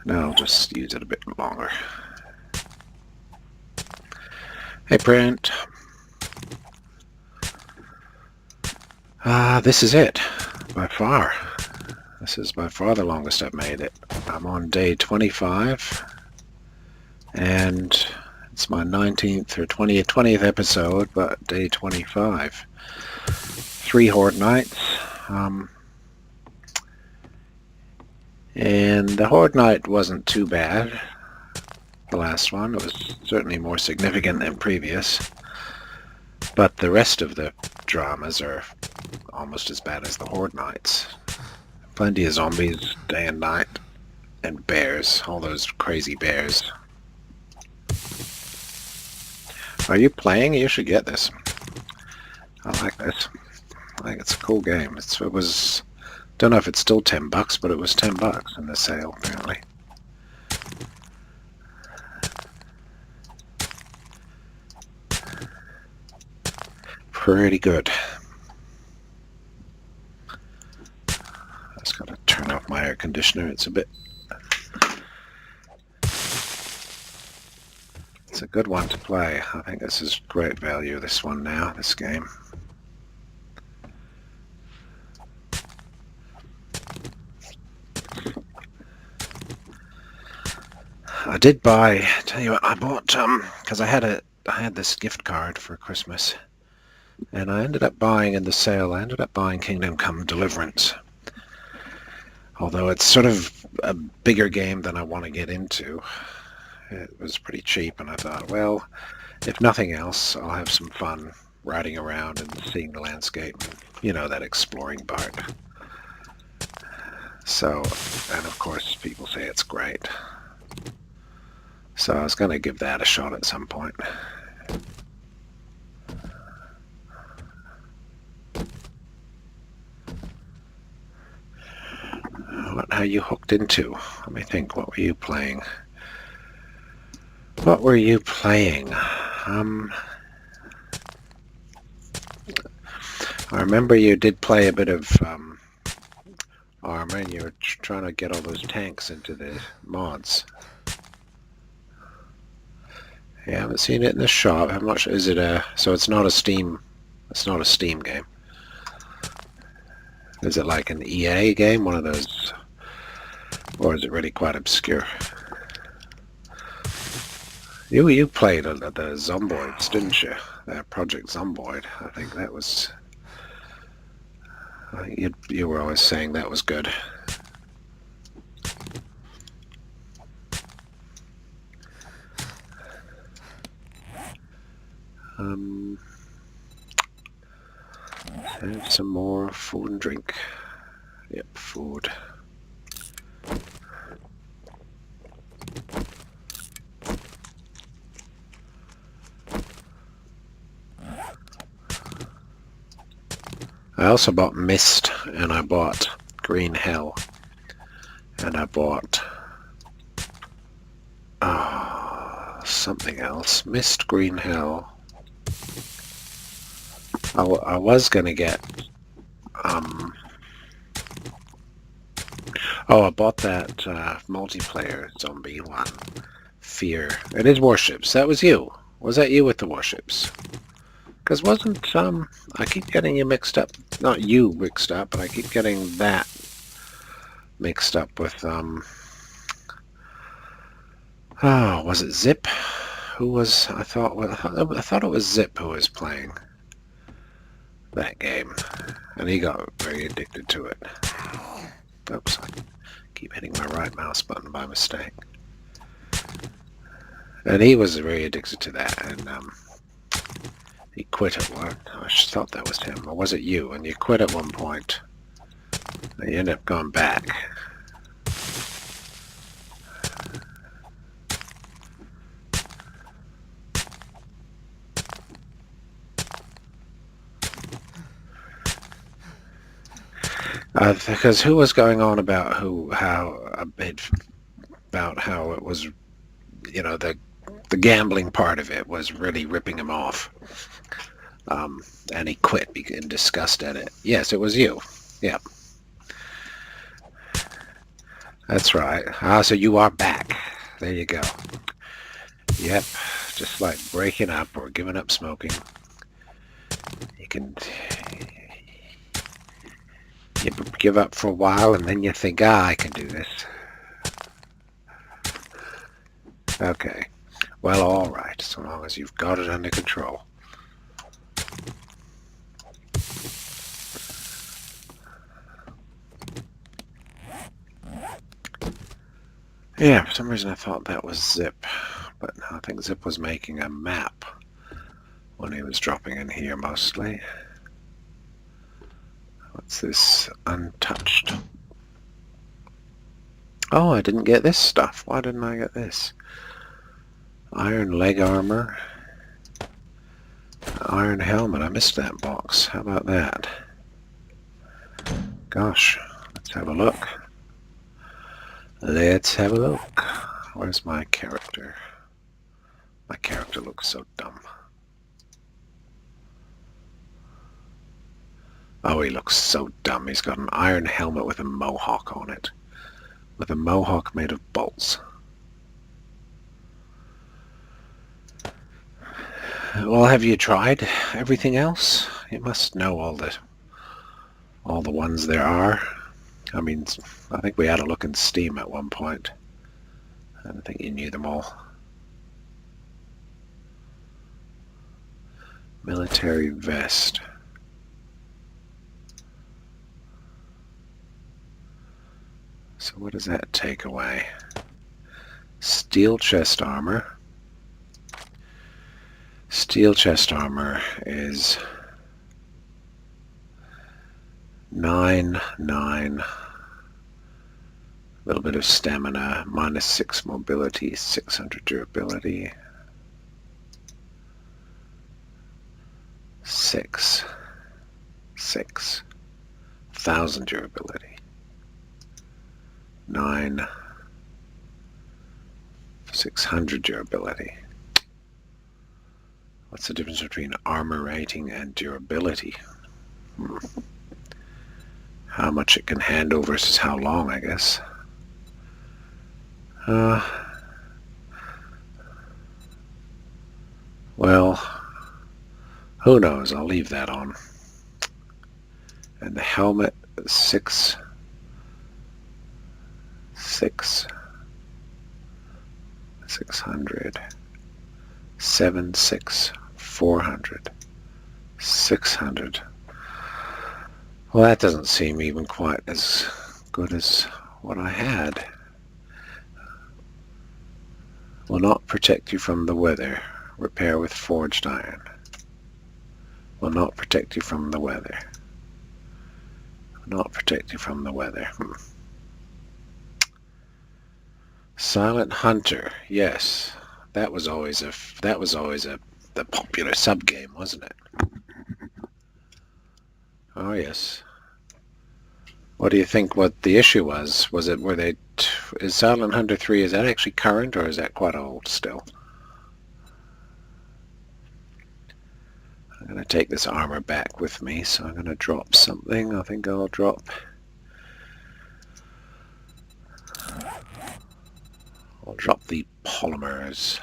No, I'll just use it a bit longer. Hey, Brent. This is it, by far. This is by far the longest I've made it. I'm on day 25, and it's my 19th or 20th episode, but day 25. 3 Horde nights. And the Horde night wasn't too bad. The last one, it was certainly more significant than previous. But the rest of the dramas are almost as bad as the Horde nights. Plenty of zombies day and night, and bears, all those crazy bears. Are you playing? You should get this. I like this. I think it's a cool game. It was, don't know if it's still $10, but it was $10 in the sale apparently. Pretty good. Just gotta turn off my air conditioner. It's a good one to play. I think this is great value, this one now, this game. I did buy, tell you what, I bought, because I had this gift card for Christmas, and I ended up buying in the sale, Kingdom Come Deliverance. Although it's sort of a bigger game than I want to get into. It was pretty cheap, and I thought, well, if nothing else, I'll have some fun riding around and seeing the landscape, you know, that exploring part. So, and of course, people say it's great. So I was going to give that a shot at some point. What are you hooked into? Let me think, what were you playing? What were you playing? I remember you did play a bit of Armor, and you were trying to get all those tanks into the mods. Yeah, I haven't seen it in the shop. How much is it? So it's not a Steam. It's not a Steam game. Is it like an EA game, one of those, or is it really quite obscure? You played the Zomboids, didn't you? Project Zomboid. I think that was. I think you were always saying that was good. Have some more food and drink. Yep, food. I also bought Mist, and I bought Green Hell, and I bought something else. Mist, Green Hell. I was gonna get oh, I bought that multiplayer zombie one. Fear. It is warships. That was you. Was that you with the warships? Because wasn't I keep getting you mixed up. Not you mixed up, but I keep getting that mixed up with oh, was it Zip? Who was I thought it was Zip who was playing that game, and he got very addicted to it. Oops, I keep hitting my right mouse button by mistake. And he was very addicted to that, and he quit at one. I just thought that was him, or was it you? And you quit at one point, and you ended up going back. Because who was going on about how it was, you know, the gambling part of it was really ripping him off, and he quit in disgust at it. Yes, it was you. Yeah, that's right. So you are back. There you go. Yep, just like breaking up or giving up smoking. You give up for a while and then you think, I can do this. Okay. Well, all right, so long as you've got it under control. Yeah, for some reason I thought that was Zip, but no, I think Zip was making a map when he was dropping in here mostly. What's this? Untouched. Oh, I didn't get this stuff. Why didn't I get this? Iron leg armor. Iron helmet. I missed that box. How about that? Gosh, let's have a look. Let's have a look. Where's my character? My character looks so dumb. Oh, he looks so dumb. He's got an iron helmet with a mohawk on it. With a mohawk made of bolts. Well, have you tried everything else? You must know all the ones there are. I mean, I think we had a look in Steam at one point. I don't think you knew them all. Military vest. So what does that take away? Steel chest armor. Steel chest armor is 9. A little bit of stamina, -6 mobility, 600 durability. 6,000 durability. 9, 600 durability. What's the difference between armor rating and durability? How much it can handle versus how long, I guess. Well, who knows? I'll leave that on. And the helmet, 600, 7, 6, 400, 600. Well, that doesn't seem even quite as good as what I had. Will not protect you from the weather. Repair with forged iron. Will not protect you from the weather. Will not protect you from the weather. Silent Hunter. Yes, that was always the popular sub game, wasn't it? Oh yes. What do you think? What the issue was? Was it is Silent Hunter 3? Is that actually current or is that quite old still? I'm going to take this armor back with me, so I'm going to drop something. I think I'll drop the polymers.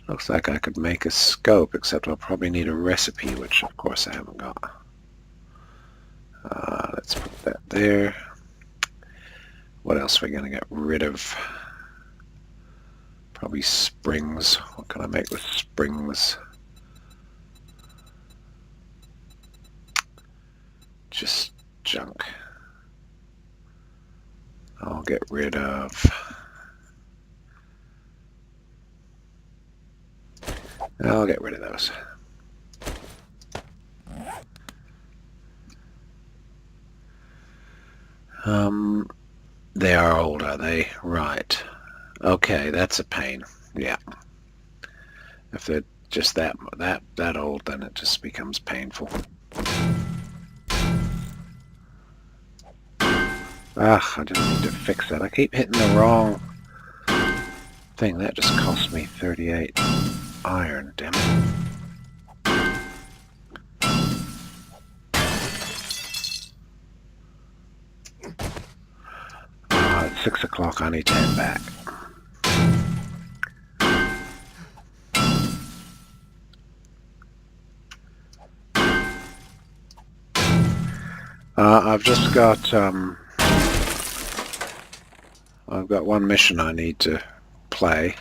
Looks like I could make a scope, except I'll probably need a recipe, which of course I haven't got. Let's put that there. What else are we going to get rid of? Probably springs. What can I make with springs? Just junk. I'll get rid of... I'll get rid of those. They are old, are they? Right. Okay, that's a pain. Yeah. If they're just that old, then it just becomes painful. I didn't need to fix that. I keep hitting the wrong thing. That just cost me 38 iron, damn it. It's 6 o'clock. I need to head back. I've just got I've got one mission I need to play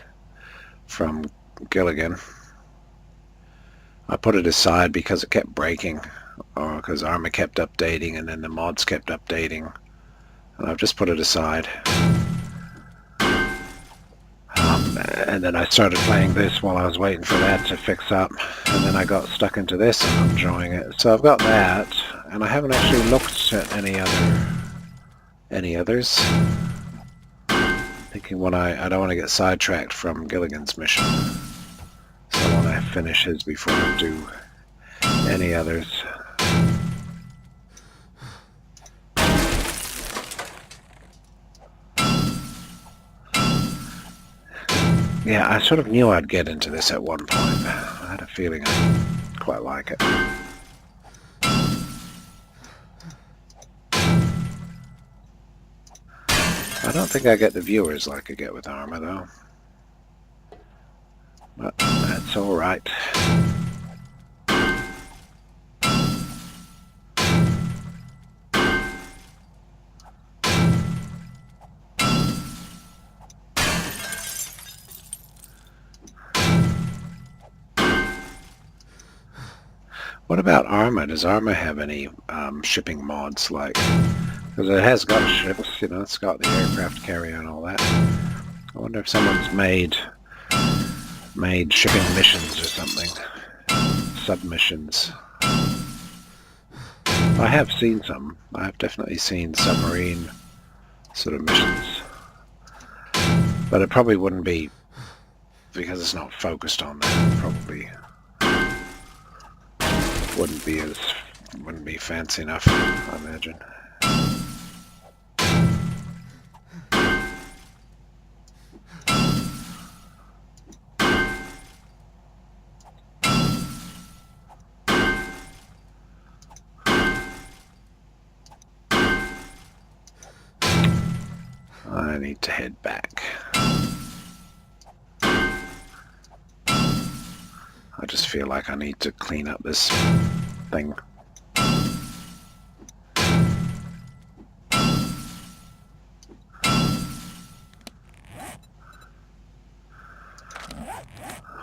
from Gilligan. I put it aside because it kept breaking, or because Arma kept updating and then the mods kept updating, and I've just put it aside. And then I started playing this while I was waiting for that to fix up, and then I got stuck into this and I'm enjoying it. So I've got that, and I haven't actually looked at any others. Thinking when I don't want to get sidetracked from Gilligan's mission, so I want to finish his before I do any others. Yeah, I sort of knew I'd get into this at one point. I had a feeling I'd quite like it. I don't think I get the viewers like I get with Arma, though. But that's alright. What about Arma? Does Arma have any shipping mods, like... Because it has got ships, you know, it's got the aircraft carrier and all that. I wonder if someone's made shipping missions or something. Submissions. I have seen some. I have definitely seen submarine sort of missions. But it probably wouldn't be, because it's not focused on that, it probably wouldn't be fancy enough, I imagine. I need to head back. I just feel like I need to clean up this thing.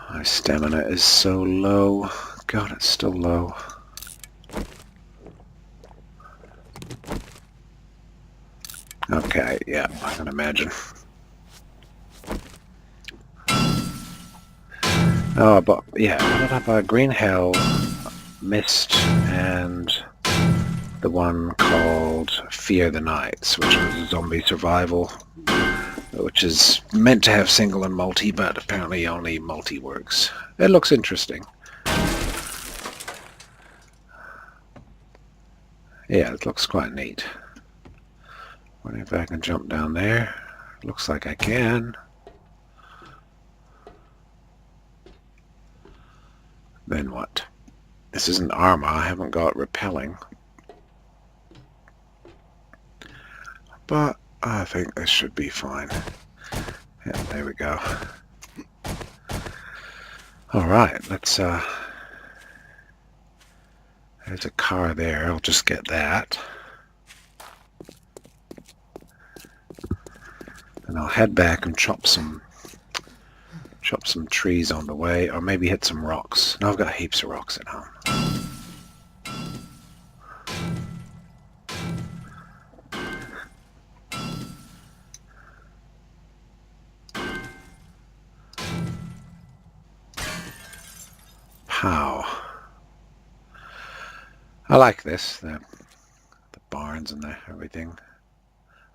My stamina is so low. God, it's still low. Okay, yeah, I can imagine. Oh, but yeah, what did I buy? Green Hell, Mist, and the one called Fear the Nights, which was a zombie survival, which is meant to have single and multi, but apparently only multi works. It looks interesting. Yeah, it looks quite neat. Wondering if I can jump down there. Looks like I can. Then what? This isn't armor. I haven't got repelling. But I think this should be fine. Yeah, there we go. Alright, let's there's a car there. I'll just get that. And I'll head back and chop some trees on the way, or maybe hit some rocks. No, I've got heaps of rocks at home. Pow. I like this, the barns and everything.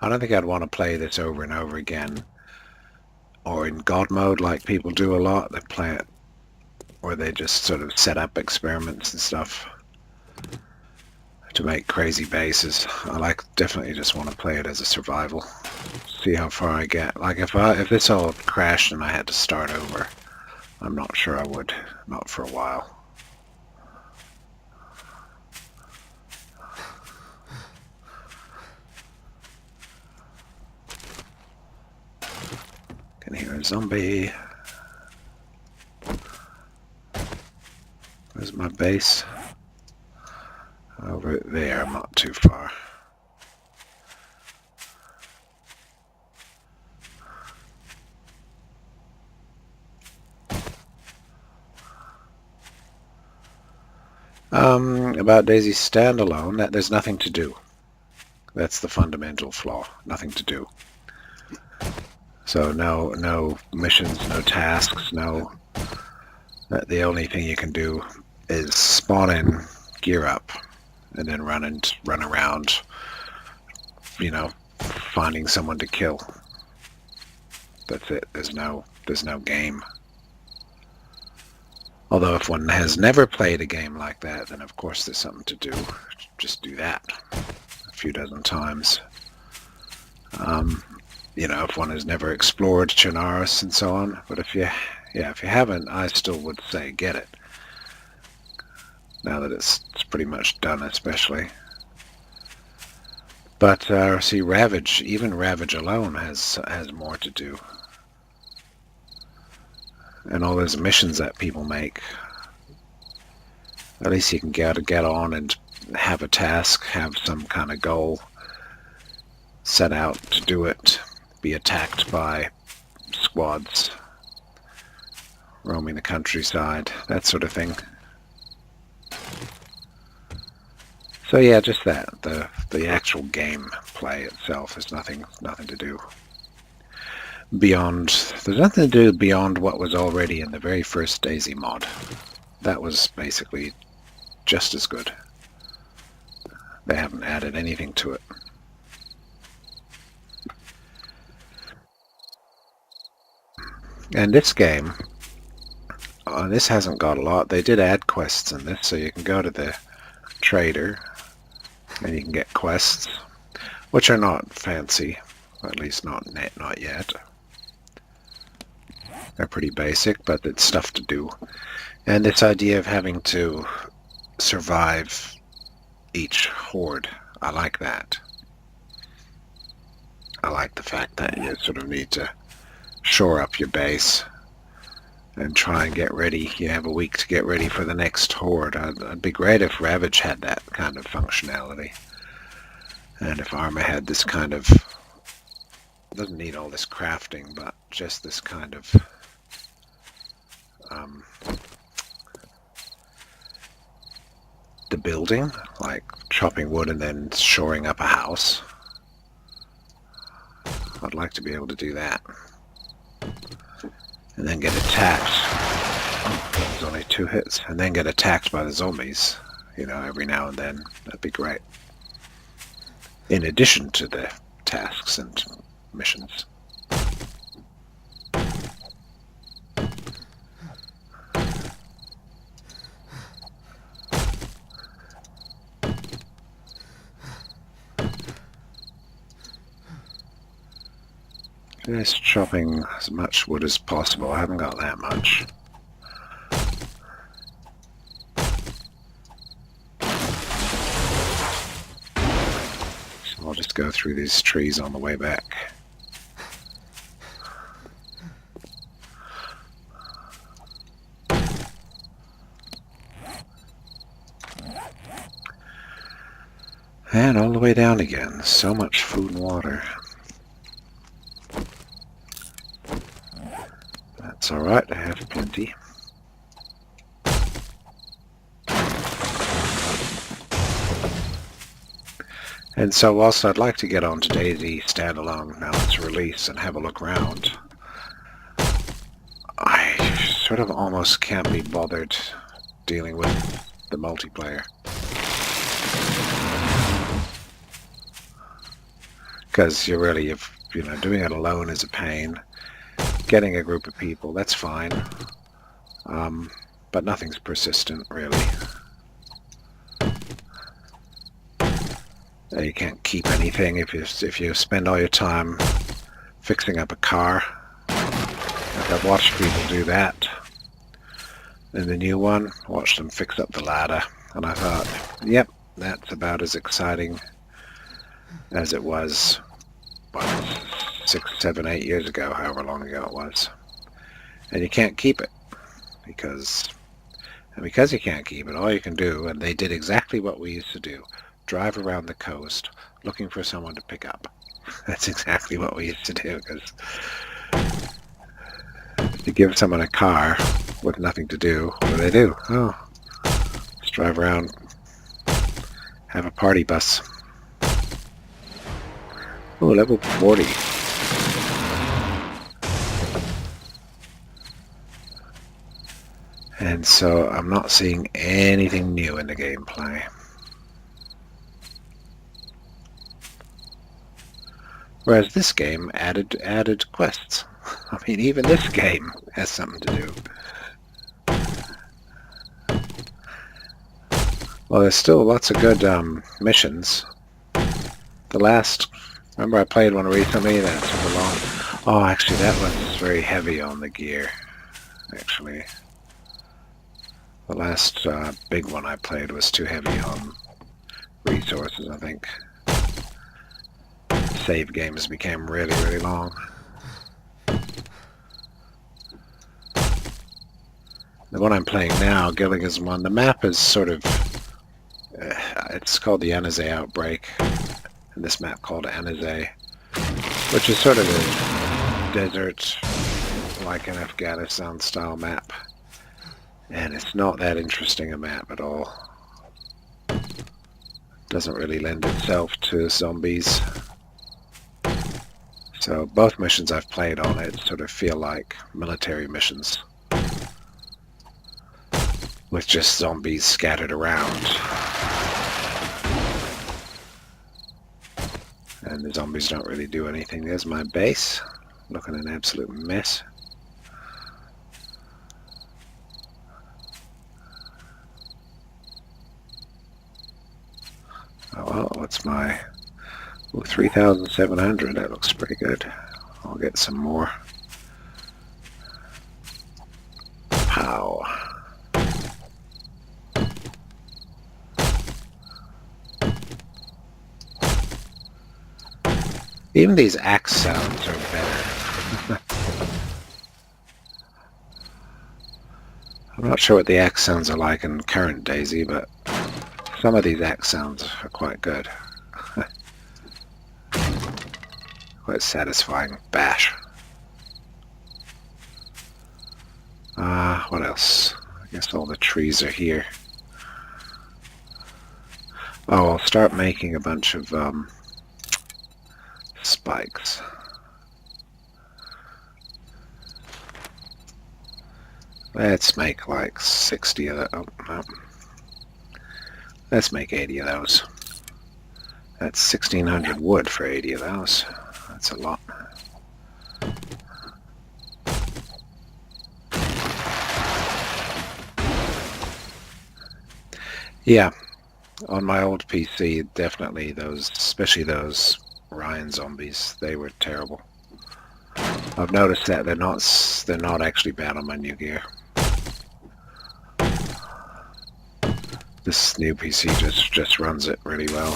I don't think I'd want to play this over and over again. Or in God mode like people do a lot. They play it where they just sort of set up experiments and stuff to make crazy bases. I definitely just want to play it as a survival. See how far I get. Like if this all crashed and I had to start over, I'm not sure I would. Not for a while. Can hear a zombie. Where's my base? Over there, I'm not too far. About Daisy standalone, that there's nothing to do. That's the fundamental flaw. Nothing to do. So no missions, no tasks, no. The only thing you can do is spawn in, gear up, and then run around, you know, finding someone to kill. That's it. There's no game. Although if one has never played a game like that, then of course there's something to do. Just do that a few dozen times. You know, if one has never explored Chernarus and so on. But if you haven't, I still would say get it. Now that it's pretty much done, especially. But see, Ravage, even Ravage alone has more to do. And all those missions that people make. At least you can get on and have a task, have some kind of goal, set out to do it, be attacked by squads, roaming the countryside, that sort of thing. So yeah, just that. The actual game play itself has nothing to do. There's nothing to do beyond what was already in the very first Daisy mod. That was basically just as good. They haven't added anything to it. And this game, this hasn't got a lot. They did add quests in this, so you can go to the trader and you can get quests, which are not fancy, at least not yet. They're pretty basic, but it's stuff to do. And this idea of having to survive each horde, I like that. I like the fact that you sort of need to shore up your base and try and get ready. You have a week to get ready for the next horde. It'd be great if Ravage had that kind of functionality. And if Arma had this kind of... doesn't need all this crafting, but just this kind of... the building, like chopping wood and then shoring up a house. I'd like to be able to do that. And then get attacked. Oh, that was only 2 hits. And then get attacked by the zombies, you know, every now and then. That'd be great. In addition to the tasks and missions. Just chopping as much wood as possible. I haven't got that much. So I'll just go through these trees on the way back. And all the way down again. So much food and water. That's alright, I have plenty. And so whilst I'd like to get onto Daisy standalone now it's released and have a look around, I sort of almost can't be bothered dealing with the multiplayer. Because you're really, doing it alone is a pain. Getting a group of people, that's fine. But nothing's persistent, really. You can't keep anything if you spend all your time fixing up a car. Like I've watched people do that. In the new one, watched them fix up the ladder, and I thought, yep, that's about as exciting as it was, 6, 7, 8 years ago, however long ago it was. And you can't keep it, because you can't keep it, all you can do, and they did exactly what we used to do, drive around the coast looking for someone to pick up. That's exactly what we used to do, because you give someone a car with nothing to do, what do? Oh, let's drive around, have a party bus. Oh, level 40. And so I'm not seeing anything new in the gameplay. Whereas this game added quests. I mean, even this game has something to do. Well, there's still lots of good missions. Remember I played one recently that took a long... Oh, actually, that one's very heavy on the gear, actually. The last big one I played was too heavy on resources, I think. Save games became really, really long. The one I'm playing now, Gilligan's one, the map is sort of... it's called the Anazay Outbreak. And this map called Anazay, which is sort of a desert, like an Afghanistan-style map. And it's not that interesting a map at all. Doesn't really lend itself to zombies. So both missions I've played on it sort of feel like military missions, with just zombies scattered around. And the zombies don't really do anything. There's my base, looking an absolute mess. Oh well, what's my... Ooh, 3,700, that looks pretty good. I'll get some more. Pow. Even these axe sounds are better. I'm not sure what the axe sounds are like in current Daisy, but some of these axe sounds are quite good. Quite satisfying. Bash. What else? I guess all the trees are here. Oh, I'll start making a bunch of spikes. Let's make like 60 of that. Oh, no. Let's make 80 of those. That's 1,600 wood for 80 of those. That's a lot. Yeah, on my old PC, definitely those, especially those Ryan zombies, they were terrible. I've noticed that they're not actually bad on my new gear. This new PC just runs it really well.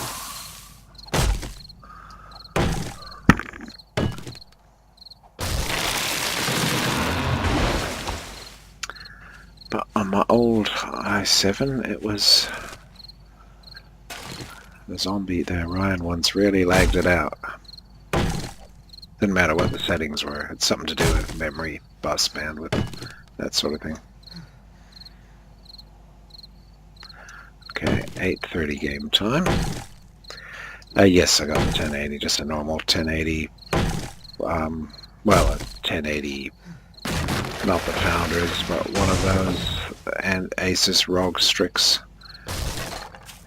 But on my old i7, it was the zombie, the Orion ones really lagged it out. Didn't matter what the settings were. It's something to do with memory, bus bandwidth, that sort of thing. Okay, 8:30 game time. Yes, I got the 1080, just a normal 1080. Well, a 1080, not the Founders, but one of those, and Asus ROG Strix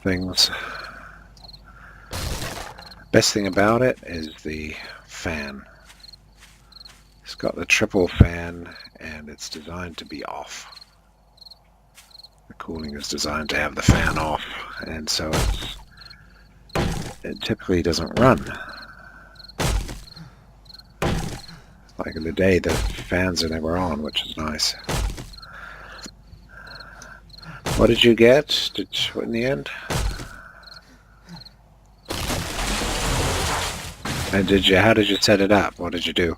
things. Best thing about it is the fan. It's got the triple fan, and it's designed to be off. The cooling is designed to have the fan off, and so it typically doesn't run. Like in the day, the fans are never on, which is nice. What did you get in the end? And how did you set it up? What did you do?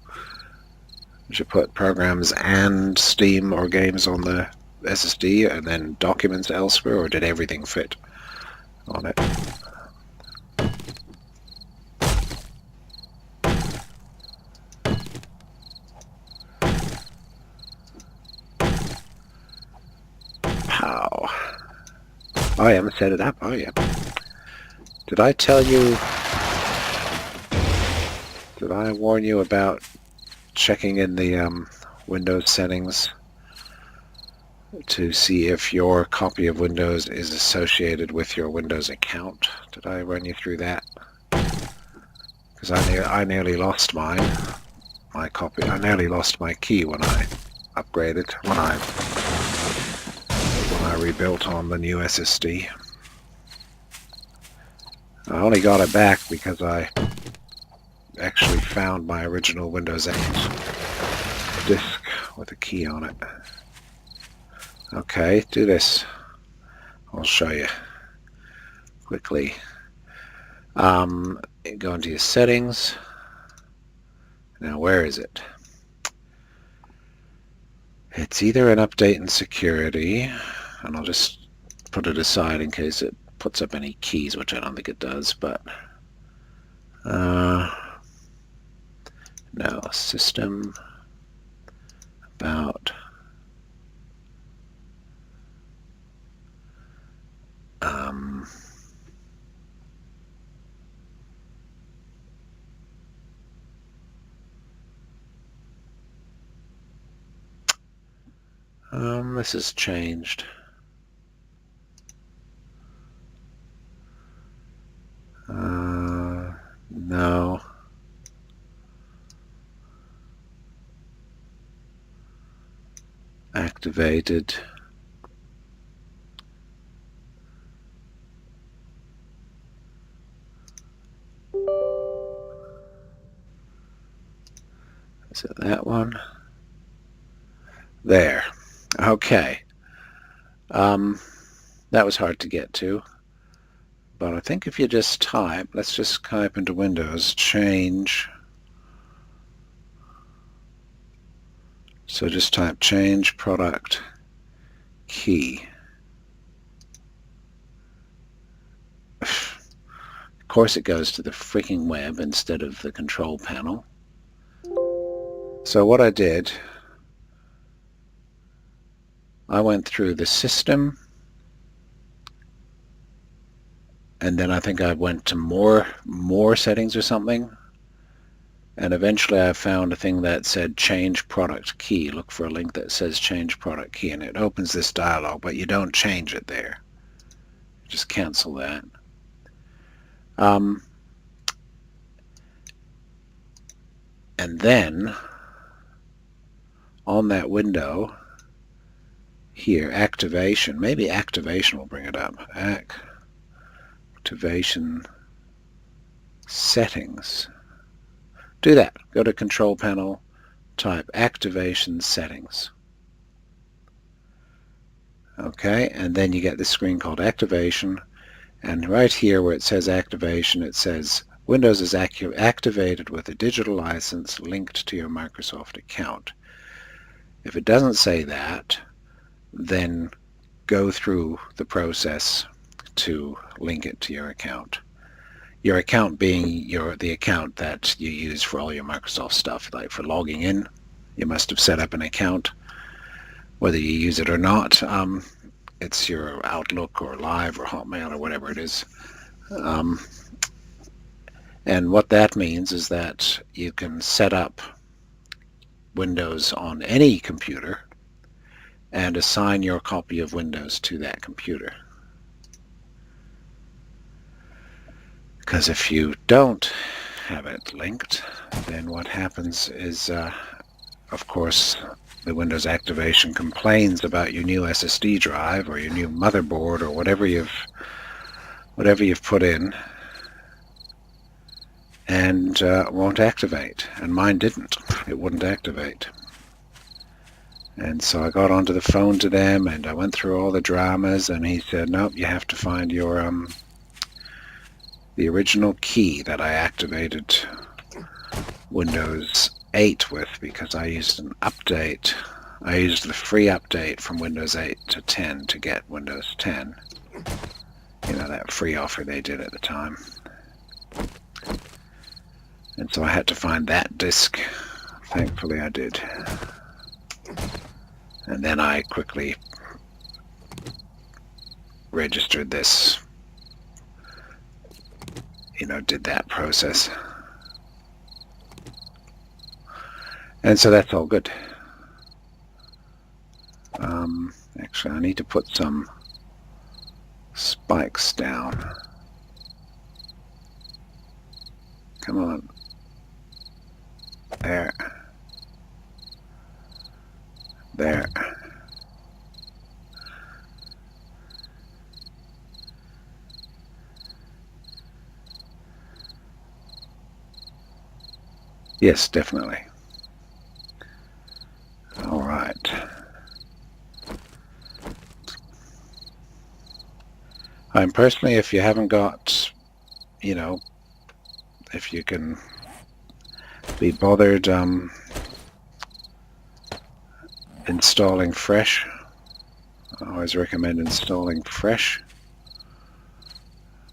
Did you put programs and Steam or games on the SSD and then documents elsewhere, or did everything fit on it? How? Oh, you haven't set it up, oh yeah. Did I tell you... Did I warn you about checking in the Windows settings to see if your copy of Windows is associated with your Windows account? Did I run you through that? Because I nearly lost my copy. I nearly lost my key when I upgraded, when I rebuilt on the new SSD. I only got it back because I actually found my original Windows 8 disk with a key on it. Okay, do this. I'll show you quickly. Go into your settings. Now, where is it? It's either an update in security, and I'll just put it aside in case it puts up any keys, which I don't think it does, but no, system, about, this has changed. No. Activated. Is it that one? There. Okay. That was hard to get to. But I think if you just type, let's just type into Windows, change. So just type change product key. Of course it goes to the freaking web instead of the control panel. So what I did, I went through the system, and then I think I went to more settings or something, and eventually I found a thing that said change product key. Look for a link that says change product key, and it opens this dialog, but you don't change it there. Just cancel that. And then on that window here, activation, maybe activation will bring it up. Activation settings. Do that. Go to control panel, type activation settings. Okay, and then you get this screen called activation, and right here where it says activation, it says Windows is activated with a digital license linked to your Microsoft account. If it doesn't say that, then go through the process to link it to your account. Your account being the account that you use for all your Microsoft stuff, like for logging in. You must have set up an account, whether you use it or not. It's your Outlook or Live or Hotmail or whatever it is. And what that means is that you can set up Windows on any computer and assign your copy of Windows to that computer. Because if you don't have it linked, then what happens is, of course, the Windows activation complains about your new SSD drive or your new motherboard or whatever you've put in, and won't activate. And mine didn't. It wouldn't activate. And so I got onto the phone to them, and I went through all the dramas, and he said, nope, you have to find your the original key that I activated Windows 8 with, because I used an update. I used the free update from Windows 8 to 10 to get Windows 10. You know, that free offer they did at the time. And so I had to find that disk. Thankfully I did. And then I quickly registered this, did that process. And so that's all good. Actually, I need to put some spikes down. Come on. There. There. Yes, definitely. All right. Personally, if you haven't got, if you can be bothered installing fresh, I always recommend installing fresh.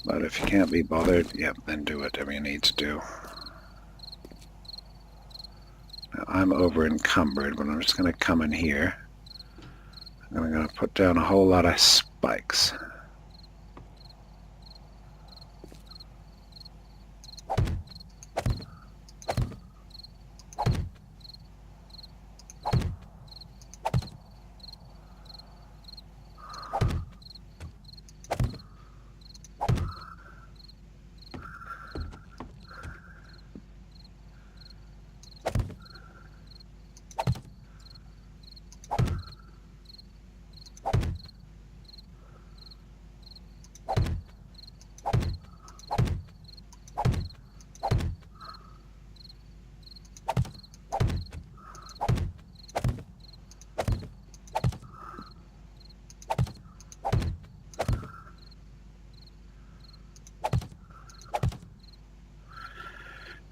But if you can't be bothered, then do whatever you need to do. Now, I'm over encumbered, but I'm just going to come in here. And I'm going to put down a whole lot of spikes.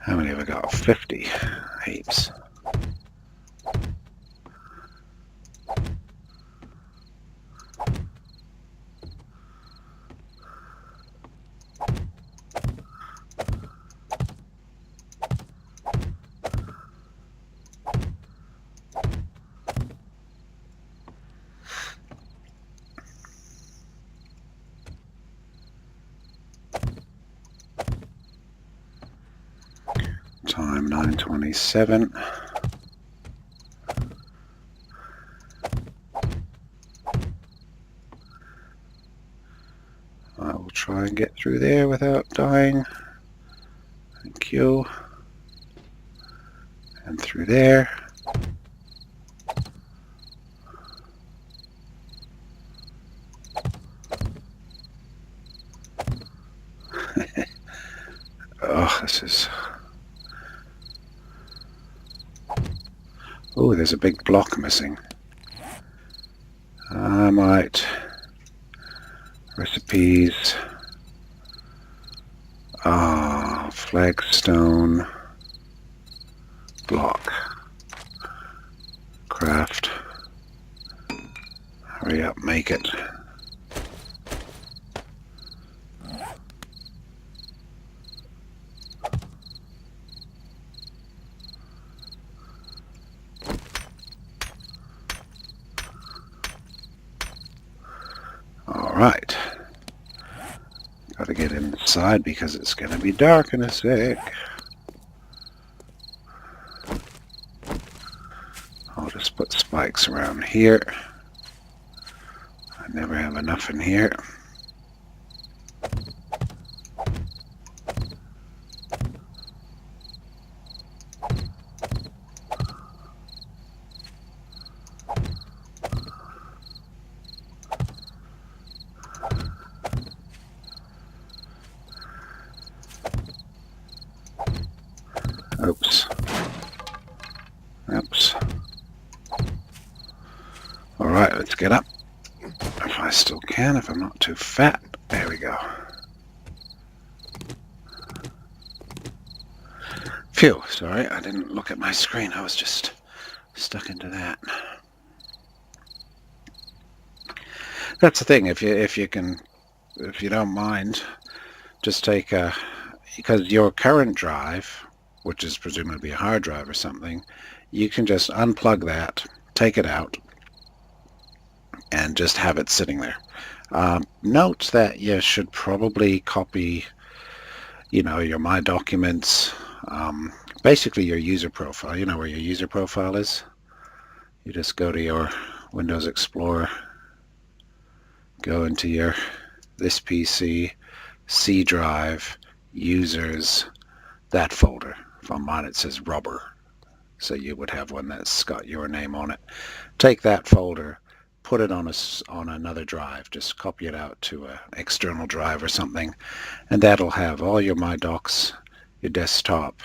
How many have I got? 50. Heaps. Time 9:27. I will try and get through there without dying. Thank you. And through there. Oh, this is... Oh, there's a big block missing. I might... Recipes... flagstone... block. Craft. Hurry up, make it. Alright. Gotta get inside because it's gonna be dark in a sec. I'll just put spikes around here. I never have enough in here. Oops. Oops. Alright, let's get up. If I still can, if I'm not too fat. There we go. Phew, sorry, I didn't look at my screen. I was just stuck into that. That's the thing, if you don't mind, just take because your current drive, which is presumably a hard drive or something, you can just unplug that, take it out, and just have it sitting there. Note that you should probably copy, your My Documents, basically your user profile. You know where your user profile is? You just go to your Windows Explorer, go into your this PC, C drive, users, that folder. On mine it says rubber, so you would have one that's got your name on it. Take that folder, put it on another drive, just copy it out to an external drive or something, and that'll have all your My Docs, your desktop,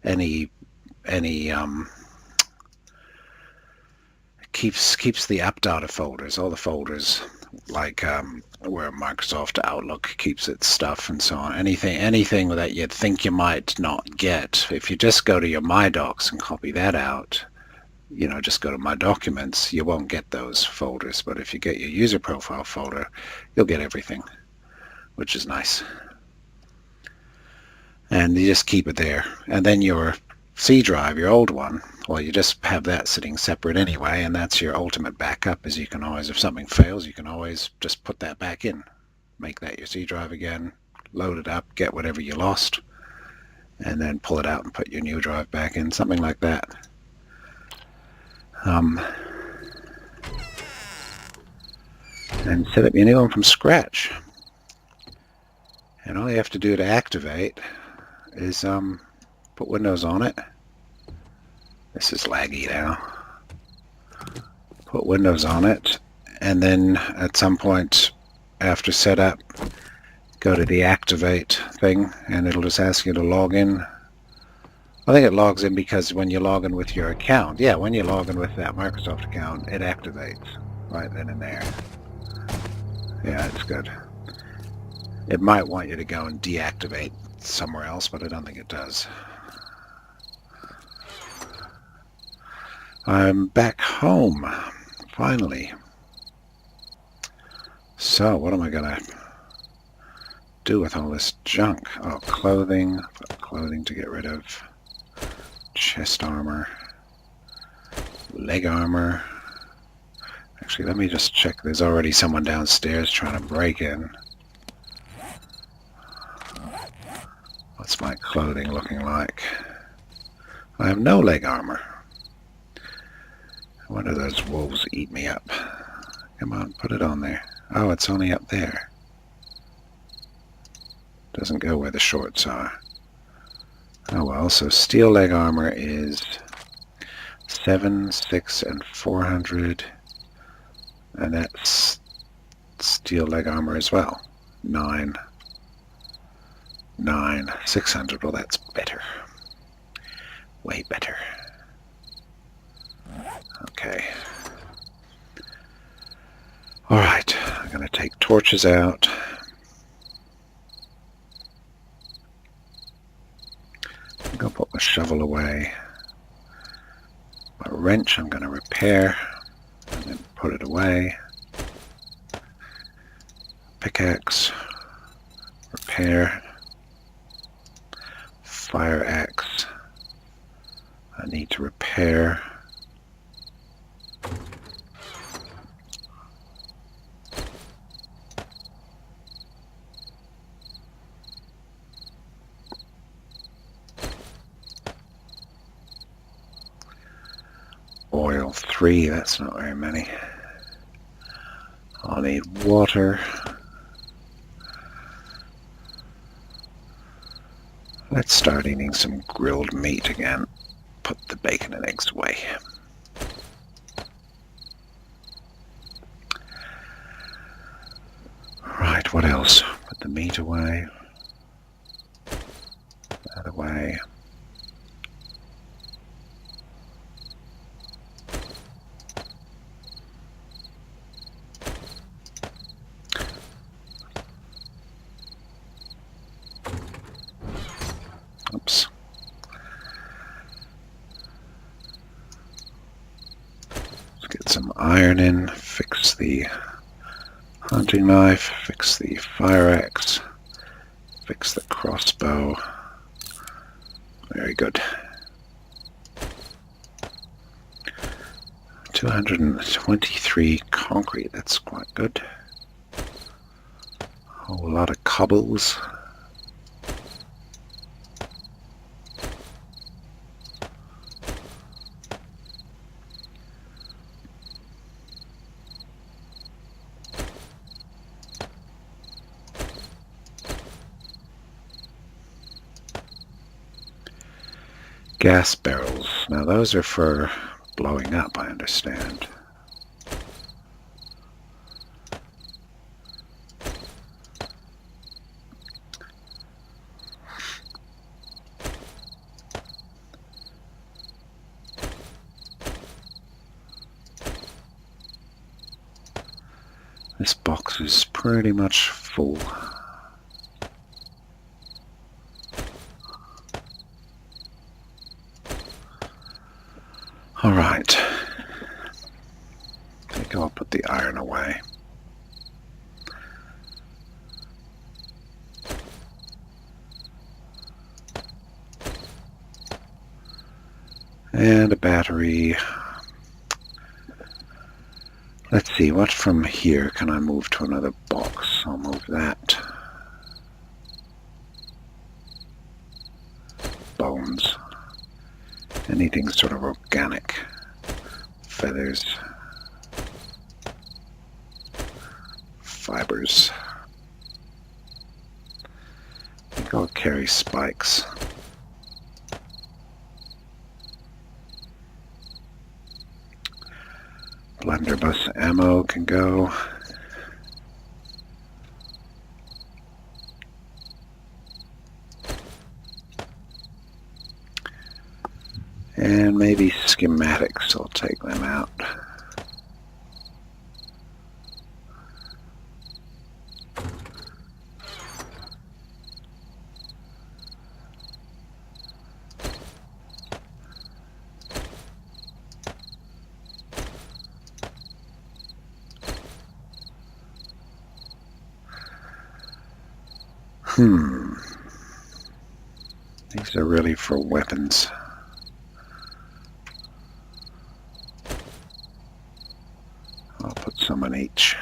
any keeps the app data folders, all the folders like where Microsoft Outlook keeps its stuff and so on. Anything that you'd think you might not get, if you just go to your My Docs and copy that out, just go to My Documents, you won't get those folders. But if you get your user profile folder, you'll get everything, which is nice. And you just keep it there. And then your C drive, your old one, well, you just have that sitting separate anyway, and that's your ultimate backup. Is you can always, if something fails, you can always just put that back in, make that your C drive again, load it up, get whatever you lost, and then pull it out and put your new drive back in, something like that. And set up your new one from scratch. And all you have to do to activate is put Windows on it. This is laggy now. Put Windows on it, and then at some point after setup, go to the activate thing, and it'll just ask you to log in. I think it logs in because when you log in with your account, yeah, when you log in with that Microsoft account, it activates right then and there. Yeah, it's good. It might want you to go and deactivate somewhere else, but I don't think it does. I'm back home, finally. So, what am I gonna do with all this junk? Oh, clothing. Clothing to get rid of. Chest armor. Leg armor. Actually, let me just check. There's already someone downstairs trying to break in. What's my clothing looking like? I have no leg armor. I wonder those wolves eat me up. Come on, put it on there. Oh, it's only up there. Doesn't go where the shorts are. Oh well, so steel leg armor is 7, 6, and 400. And that's steel leg armor as well. 9, 600. Well, that's better. Way better. Okay. Alright, I'm going to take torches out. I'm going to put my shovel away. My wrench I'm going to repair and then put it away. Pickaxe, repair. Fire axe, I need to repair. Oil 3, that's not very many. I'll need water. Let's start eating some grilled meat again. Put the bacon and eggs away. Right, what else? Put the meat away. That away. Oops. Let's get some iron in, fix the hunting knife, fix the fire axe, fix the crossbow. Very good. 223 concrete, that's quite good. A whole lot of cobbles. Gas barrels. Now those are for blowing up, I understand. This box is pretty much full. Alright. I think I'll put the iron away. And a battery. Let's see, what from here can I move to another box? I'll move that. Bones. Anything sort of organic. Feathers. Fibers. I think I'll carry spikes. Blunderbuss ammo can go. And maybe schematics, I'll take them out. These are really for weapons. I'll put some on each.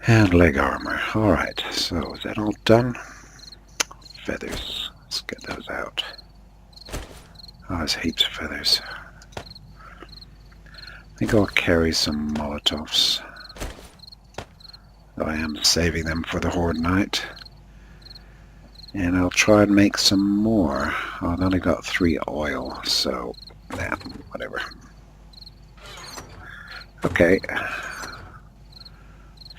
And leg armor. Alright, so is that all done? Feathers. Let's get those out. Oh, there's heaps of feathers. I think I'll carry some Molotovs. Though I am saving them for the Horde night. And I'll try and make some more. Oh, I've only got 3 oil, so nah, whatever. Okay.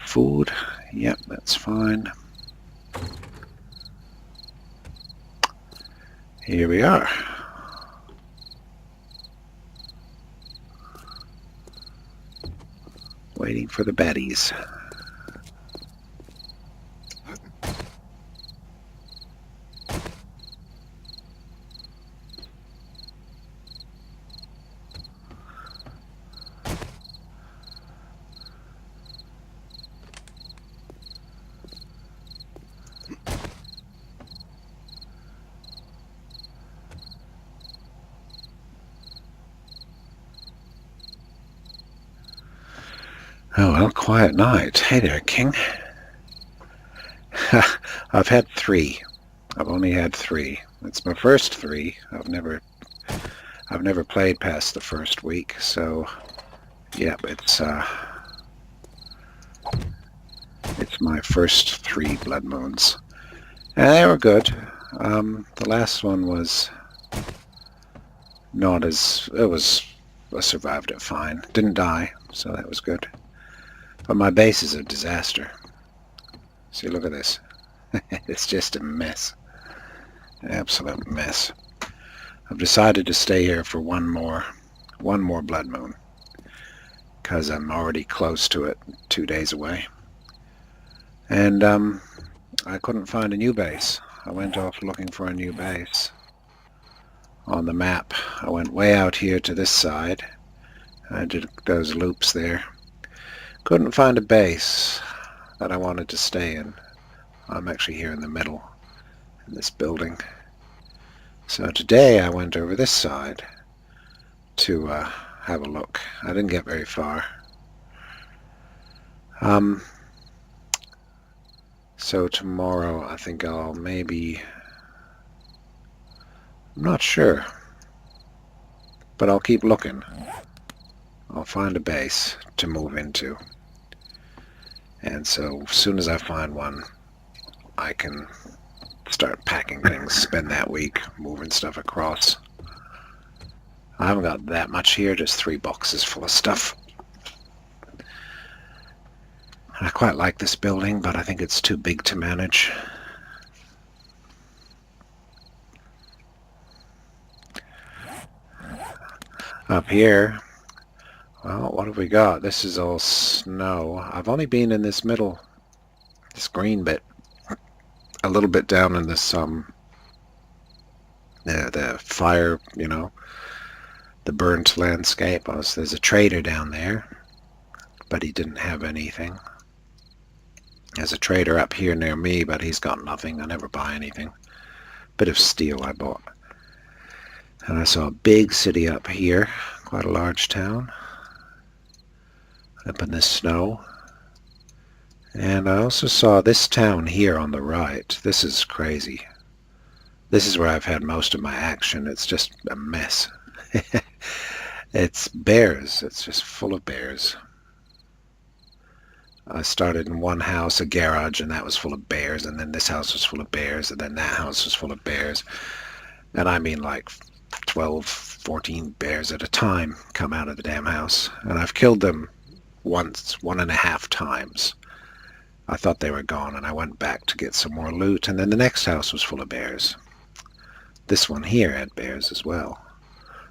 Food. Yep, that's fine. Here we are. Waiting for the baddies. Oh, well, quiet night. Hey there, King. I've had 3. I've only had 3. It's my first 3. I've never played past the first week, so yeah, it's my first 3 blood moons. And they were good. The last one was not as... I survived it fine. Didn't die, so that was good. But my base is a disaster. See, look at this. It's just a mess. An absolute mess. I've decided to stay here for one more blood moon, because I'm already close to it, 2 days away. And I couldn't find a new base. I went off looking for a new base. On the map, I went way out here to this side. I did those loops there. Couldn't find a base that I wanted to stay in. I'm actually here in the middle, in this building. So today I went over this side to have a look. I didn't get very far. So tomorrow I think I'll maybe... I'm not sure. But I'll keep looking. I'll find a base to move into. And so as soon as I find one, I can start packing things, spend that week moving stuff across. I haven't got that much here, just 3 boxes full of stuff. I quite like this building, but I think it's too big to manage. Up here, well, what have we got? This is all snow. I've only been in this middle, this green bit, a little bit down in this, the fire, you know, the burnt landscape. There's a trader down there, but he didn't have anything. There's a trader up here near me, but he's got nothing. I never buy anything. Bit of steel I bought. And I saw a big city up here, quite a large town, up in the snow. And I also saw this town here on the right. This is crazy. This is where I've had most of my action. It's just a mess. It's bears. It's just full of bears. I started in one house, a garage, and that was full of bears, and then this house was full of bears, and then that house was full of bears. And I mean like 12, 14 bears at a time come out of the damn house. And I've killed them once, 1.5 times. I thought they were gone, and I went back to get some more loot, and then the next house was full of bears. This one here had bears as well.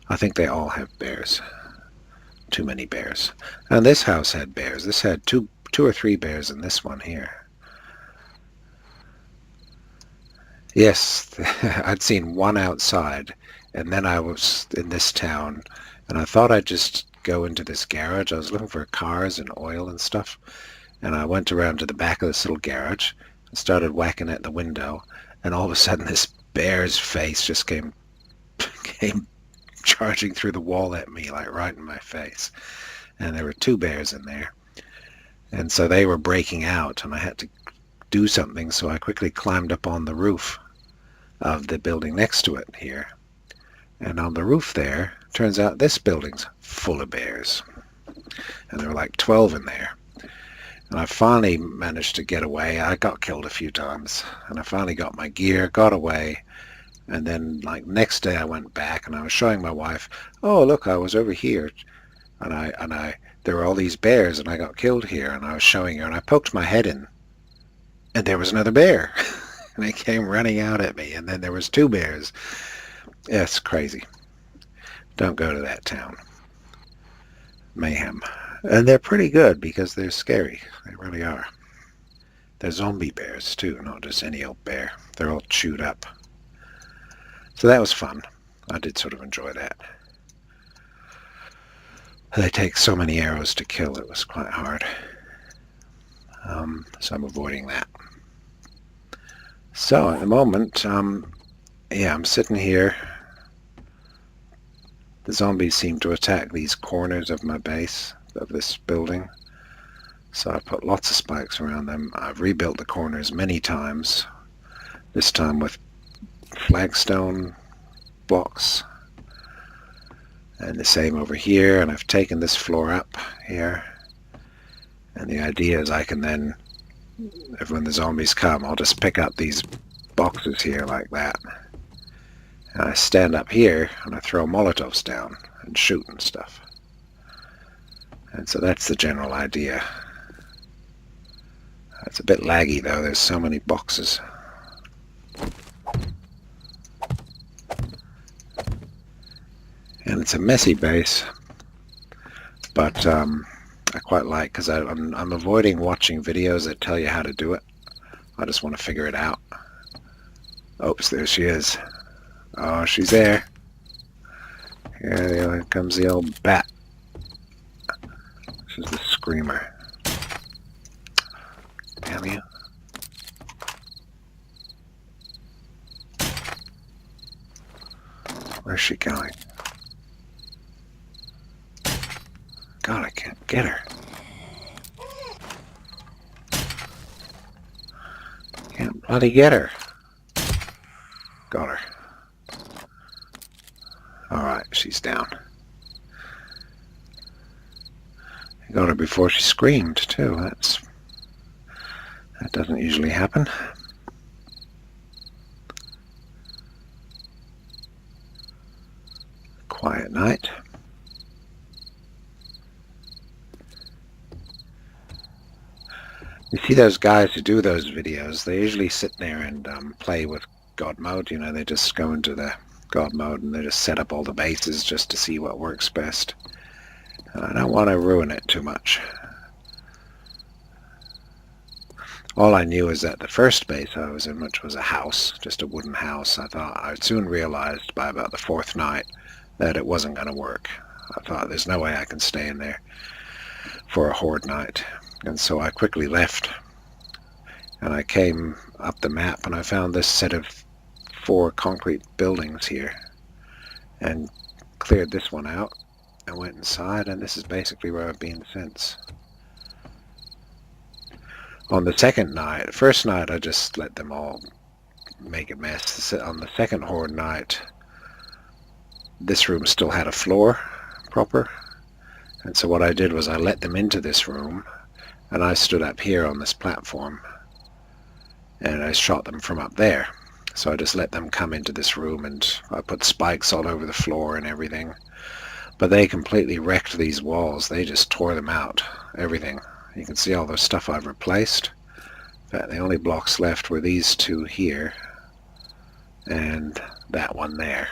I think they all have bears. Too many bears. And this house had bears. This had two or 3 bears in this one here. Yes, I'd seen one outside, and then I was in this town, and I thought I'd just go into this garage. I was looking for cars and oil and stuff, and I went around to the back of this little garage and started whacking at the window, and all of a sudden this bear's face just came charging through the wall at me, like right in my face. And there were 2 bears in there. And so they were breaking out, and I had to do something, so I quickly climbed up on the roof of the building next to it here. And on the roof there, turns out this building's full of bears. And there were like 12 in there. And I finally managed to get away. I got killed a few times, and I finally got my gear, got away. And then, like, next day I went back and I was showing my wife, oh, look, I was over here. And there were all these bears and I got killed here. And I was showing her and I poked my head in and there was another bear. And they came running out at me. And then there was 2 bears. Yeah, it's crazy. Don't go to that town. Mayhem. And they're pretty good because they're scary. They really are. They're zombie bears too, not just any old bear. They're all chewed up. So that was fun. I did sort of enjoy that. They take so many arrows to kill, it was quite hard. So I'm avoiding that. So at the moment, yeah, I'm sitting here. The zombies seem to attack these corners of my base, of this building. So I put lots of spikes around them. I've rebuilt the corners many times, this time with flagstone blocks. And the same over here, and I've taken this floor up here. And the idea is I can then, when the zombies come, I'll just pick up these boxes here like that. And I stand up here and I throw Molotovs down and shoot and stuff. And so that's the general idea. It's a bit laggy though, there's so many boxes. And it's a messy base, but I quite like, because I'm avoiding watching videos that tell you how to do it. I just want to figure it out. Oops, there she is. Oh, she's there. Here comes the old bat. This is the screamer. Damn you. Where's she going? God, I can't get her. Can't bloody get her. Got her. Alright, she's down. I got her before she screamed, too. That doesn't usually happen. Quiet night. You see those guys who do those videos, they usually sit there and play with God mode. You know, they just go into the God mode and they just set up all the bases just to see what works best. I don't want to ruin it too much. All I knew is that the first base I was in, which was a house, just a wooden house, I soon realized by about the 4th night that it wasn't going to work. I thought, there's no way I can stay in there for a horde night. And so I quickly left. And I came up the map and I found this set of 4 concrete buildings here. And cleared this one out and went inside, and this is basically where I've been since. On the second night, first night I just let them all make a mess. On the second horde night, this room still had a floor proper. And so what I did was I let them into this room, and I stood up here on this platform, and I shot them from up there. So I just let them come into this room, and I put spikes all over the floor and everything. But they completely wrecked these walls. They just tore them out, everything. You can see all the stuff I've replaced. In fact, the only blocks left were these 2 here, and that one there.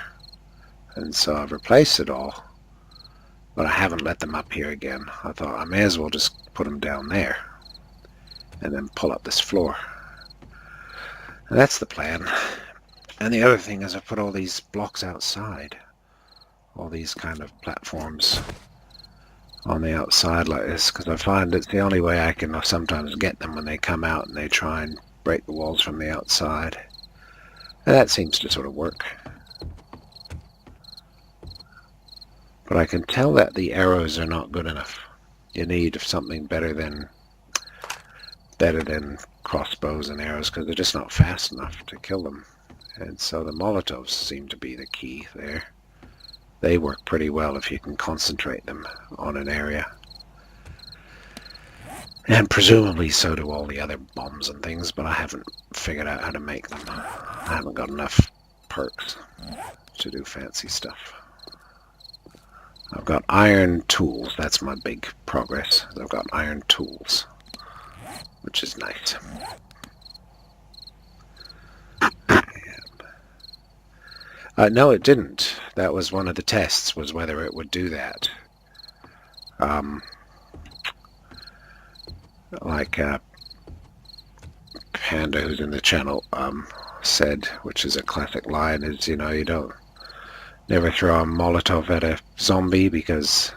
And so I've replaced it all, but I haven't let them up here again. I thought I may as well just put them down there and then pull up this floor. And that's the plan. And the other thing is I put all these blocks outside, all these kind of platforms on the outside like this, because I find it's the only way I can sometimes get them when they come out and they try and break the walls from the outside. And that seems to sort of work. But I can tell that the arrows are not good enough. You need something better than crossbows and arrows, because they're just not fast enough to kill them. And so the Molotovs seem to be the key there. They work pretty well if you can concentrate them on an area. And presumably so do all the other bombs and things, but I haven't figured out how to make them. I haven't got enough perks to do fancy stuff. I've got iron tools. That's my big progress. I've got iron tools, which is nice. No, it didn't. That was one of the tests, was whether it would do that. Like Panda, who's in the channel, said, which is a classic line, is, you know, you don't never throw a Molotov at a zombie because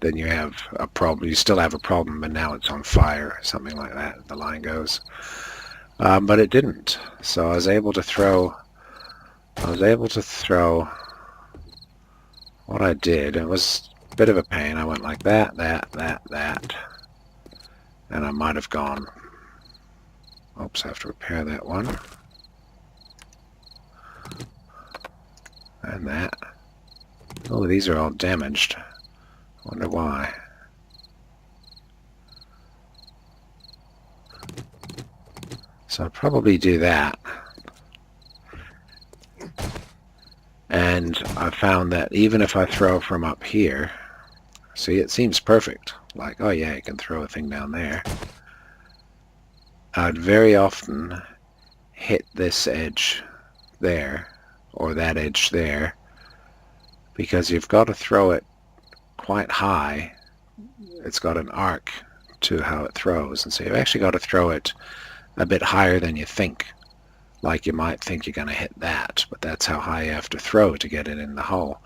then you have a problem. You still have a problem, but now it's on fire, or something like that, the line goes. But it didn't. So I was able to throw what I did. It was a bit of a pain. I went like that, that. And I might have gone... Oops, I have to repair that one. And that. Oh, these are all damaged. Wonder why. So I'll probably do that. And I found that even if I throw from up here, see, it seems perfect. Like, oh yeah, you can throw a thing down there. I'd very often hit this edge there, or that edge there, because you've got to throw it quite high. It's got an arc to how it throws, and so you've actually got to throw it a bit higher than you think. Like you might think you're going to hit that, but that's how high you have to throw to get it in the hole.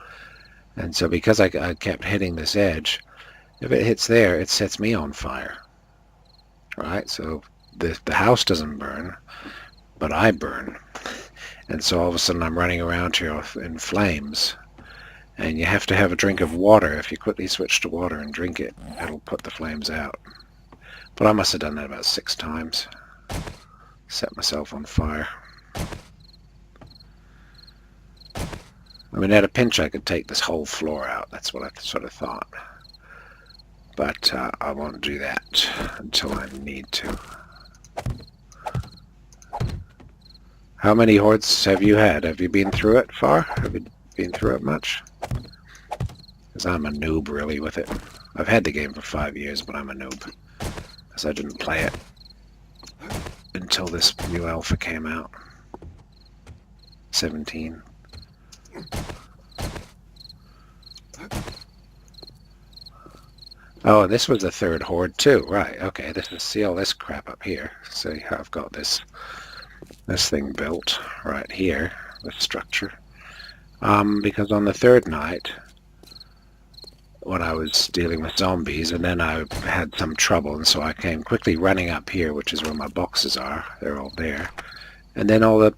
And so because I kept hitting this edge, if it hits there, it sets me on fire. Right? So the house doesn't burn, but I burn. And so all of a sudden I'm running around here in flames. And you have to have a drink of water. If you quickly switch to water and drink it, it'll put the flames out. But I must have done that about 6 times. Set myself on fire. I mean, at a pinch I could take this whole floor out. That's what I sort of thought. But I won't do that until I need to. How many hordes have you had? Have you been through it far? Have you been through it much? Because I'm a noob really with it. I've had the game for 5 years, but I'm a noob. Because I didn't play it until this new alpha came out. 17. Oh, this was the 3rd horde too. Right, okay. This is, see all this crap up here. See how I've got this thing built right here, this structure. Because on the 3rd night, when I was dealing with zombies, and then I had some trouble, and so I came quickly running up here, which is where my boxes are. They're all there. And then all the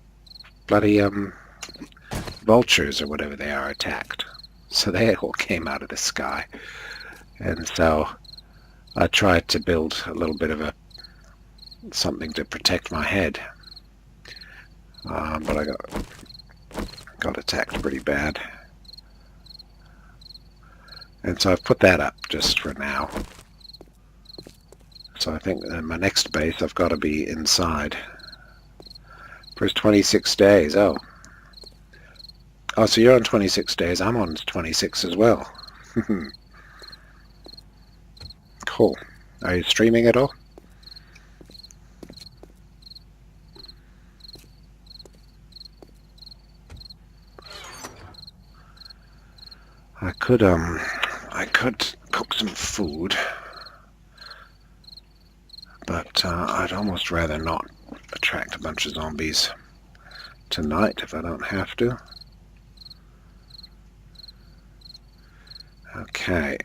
bloody vultures or whatever they are attacked. So they all came out of the sky. And so I tried to build a little bit of something to protect my head. But I got attacked pretty bad. And so I've put that up just for now. So I think in my next base I've got to be inside. For 26 days. Oh, so you're on 26 days. I'm on 26 as well. Cool. Are you streaming at all? I could cook some food, but I'd almost rather not attract a bunch of zombies tonight if I don't have to. Okay.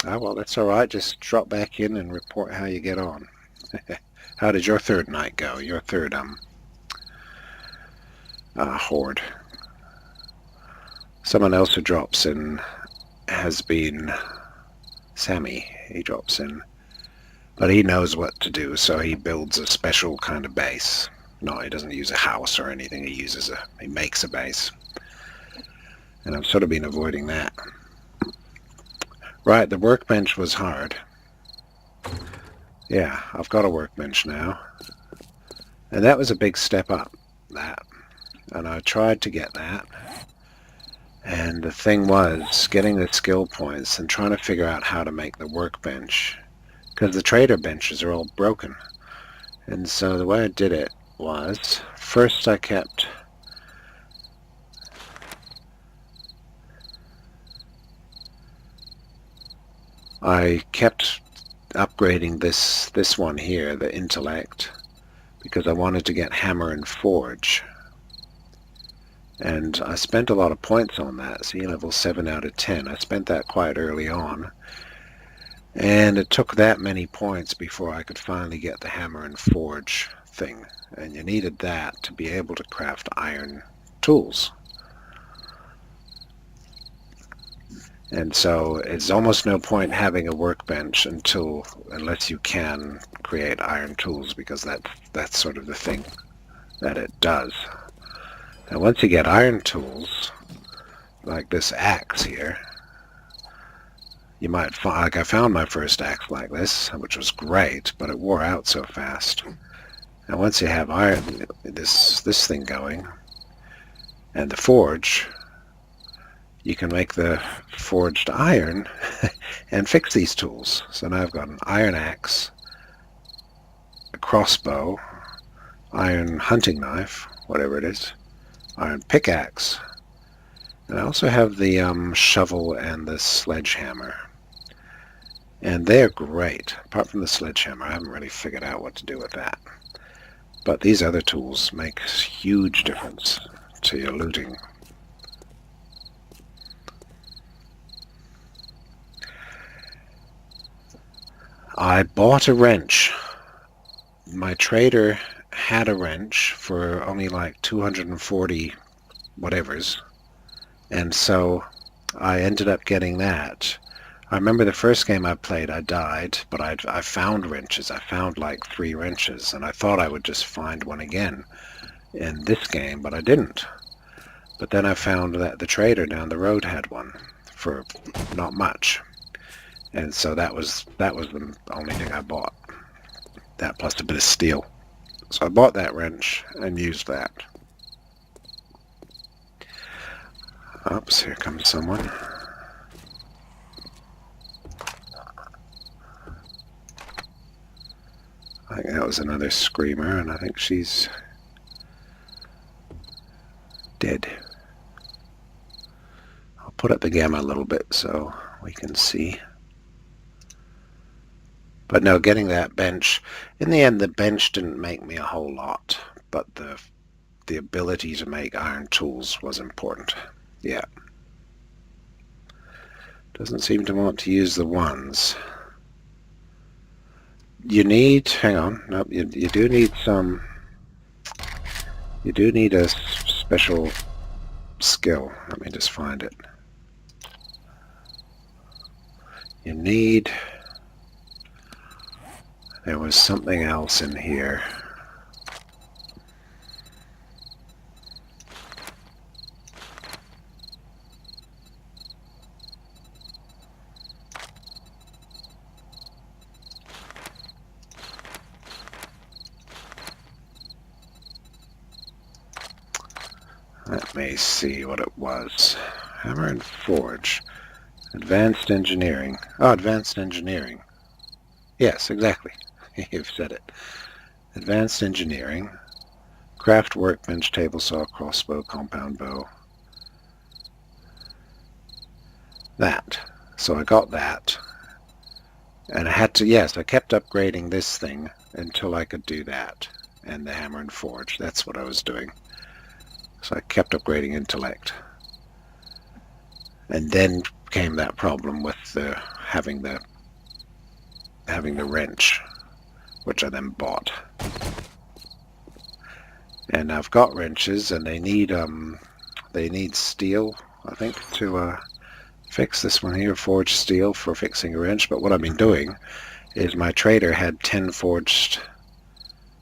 Ah, well, that's all right. Just drop back in and report how you get on. How did your 3rd night go? Your 3rd horde. Someone else who drops in has been Sammy. He drops in, but he knows what to do, so he builds a special kind of base. No, he doesn't use a house or anything. He makes a base, and I've sort of been avoiding that. Right, the workbench was hard. Yeah, I've got a workbench now. And that was a big step up, that. And I tried to get that. And the thing was, getting the skill points and trying to figure out how to make the workbench. Because the trader benches are all broken. And so the way I did it was, first I kept upgrading this one here, the intellect, because I wanted to get hammer and forge. And I spent a lot of points on that. See, level 7 out of 10. I spent that quite early on. And it took that many points before I could finally get the hammer and forge thing. And you needed that to be able to craft iron tools. And so it's almost no point having a workbench unless you can create iron tools, because that's sort of the thing that it does. And once you get iron tools, like this axe here, you might find, like I found my first axe like this, which was great, but it wore out so fast. And once you have iron, this thing going, and the forge, you can make the forged iron and fix these tools. So now I've got an iron axe, a crossbow, iron hunting knife, whatever it is, iron pickaxe, and I also have the shovel and the sledgehammer. And they're great. Apart from the sledgehammer, I haven't really figured out what to do with that. But these other tools make huge difference to your looting. I bought a wrench. My trader had a wrench for only like 240 whatevers, and so I ended up getting that. I remember the first game I played, I died, but I found wrenches. I found like 3 wrenches, and I thought I would just find one again in this game, but I didn't. But then I found that the trader down the road had one for not much. And so that was the only thing I bought. That plus a bit of steel. So I bought that wrench and used that. Oops, here comes someone. I think that was another screamer, and I think she's dead. I'll put up the gamma a little bit so we can see. But no, getting that bench, in the end the bench didn't make me a whole lot, but the ability to make iron tools was important. Yeah. Doesn't seem to want to use the ones. You need, hang on, nope, you do need some, you do need a special skill. Let me just find it. You need, there was something else in here. Let me see what it was. Hammer and forge. Advanced engineering. Oh, advanced engineering. Yes, exactly. You've said it. Advanced engineering. Craft workbench, table saw, crossbow, compound bow. That. So I got that. And I had to, yes, I kept upgrading this thing until I could do that. And the hammer and forge. That's what I was doing. So I kept upgrading intellect. And then came that problem with having the wrench, which I then bought. And I've got wrenches, and they need steel, I think, to fix this one here, forged steel for fixing a wrench. But what I've been doing is my trader had 10 forged.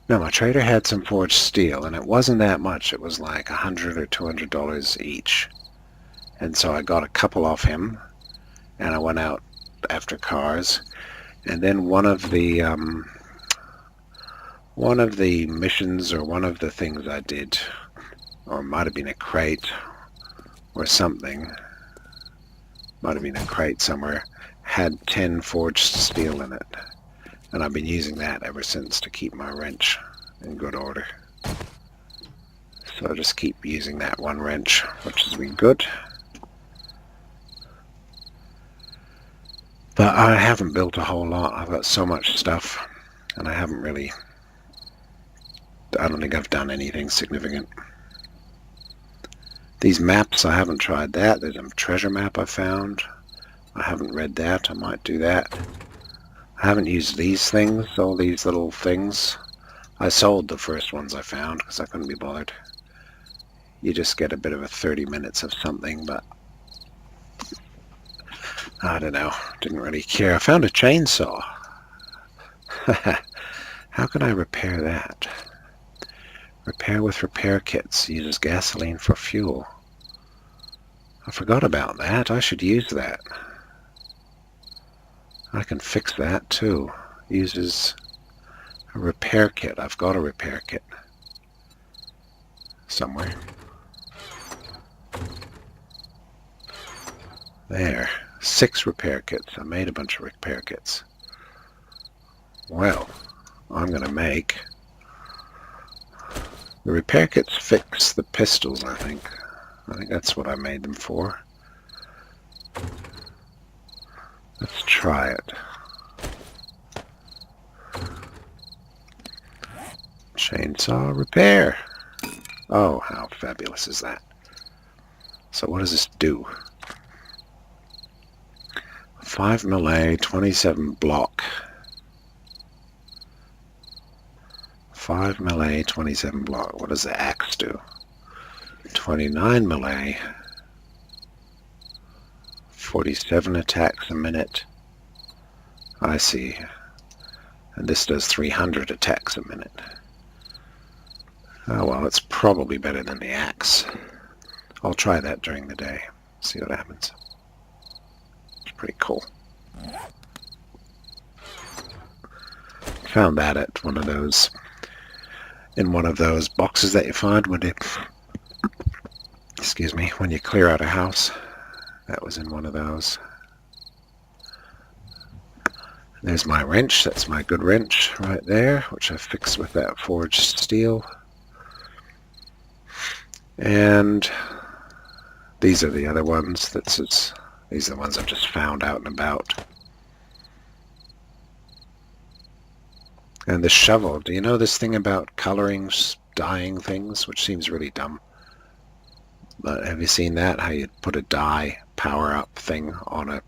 No, my trader had some forged steel, and it wasn't that much. It was like $100 or $200 each. And so I got a couple off him, and I went out after cars. And then one of the One of the missions or one of the things I did, or it might have been a crate or something, might have been a crate somewhere, had 10 forged steel in it. And I've been using that ever since to keep my wrench in good order. So I'll just keep using that one wrench, which has been good. But I haven't built a whole lot. I've got so much stuff, and I haven't really... I don't think I've done anything significant. These maps, I haven't tried that. There's a treasure map I found. I haven't read that. I might do that. I haven't used these things, all these little things. I sold the first ones I found because I couldn't be bothered. You just get a bit of a 30 minutes of something, but I don't know. Didn't really care. I found a chainsaw. How can I repair that? Repair with repair kits. Uses gasoline for fuel. I forgot about that. I should use that. I can fix that too. Uses a repair kit. I've got a repair kit somewhere. There. 6 repair kits. I made a bunch of repair kits. Well, I'm going to make... The repair kits fix the pistols, I think. I think that's what I made them for. Let's try it. Chainsaw repair. Oh, how fabulous is that? So what does this do? 5 melee, 27 block. 5 melee, 27 block. What does the axe do? 29 melee, 47 attacks a minute. I see. And this does 300 attacks a minute. Oh well, it's probably better than the axe. I'll try that during the day. See what happens. It's pretty cool. Found that at one of those, in one of those boxes that you find when you, excuse me, when you clear out a house. That was in one of those. There's my wrench. That's my good wrench right there, which I fixed with that forged steel. And these are the other ones. These are the ones I've just found out and about. And the shovel. Do you know this thing about coloring, dyeing things, which seems really dumb? But have you seen that? How you put a dye power-up thing on a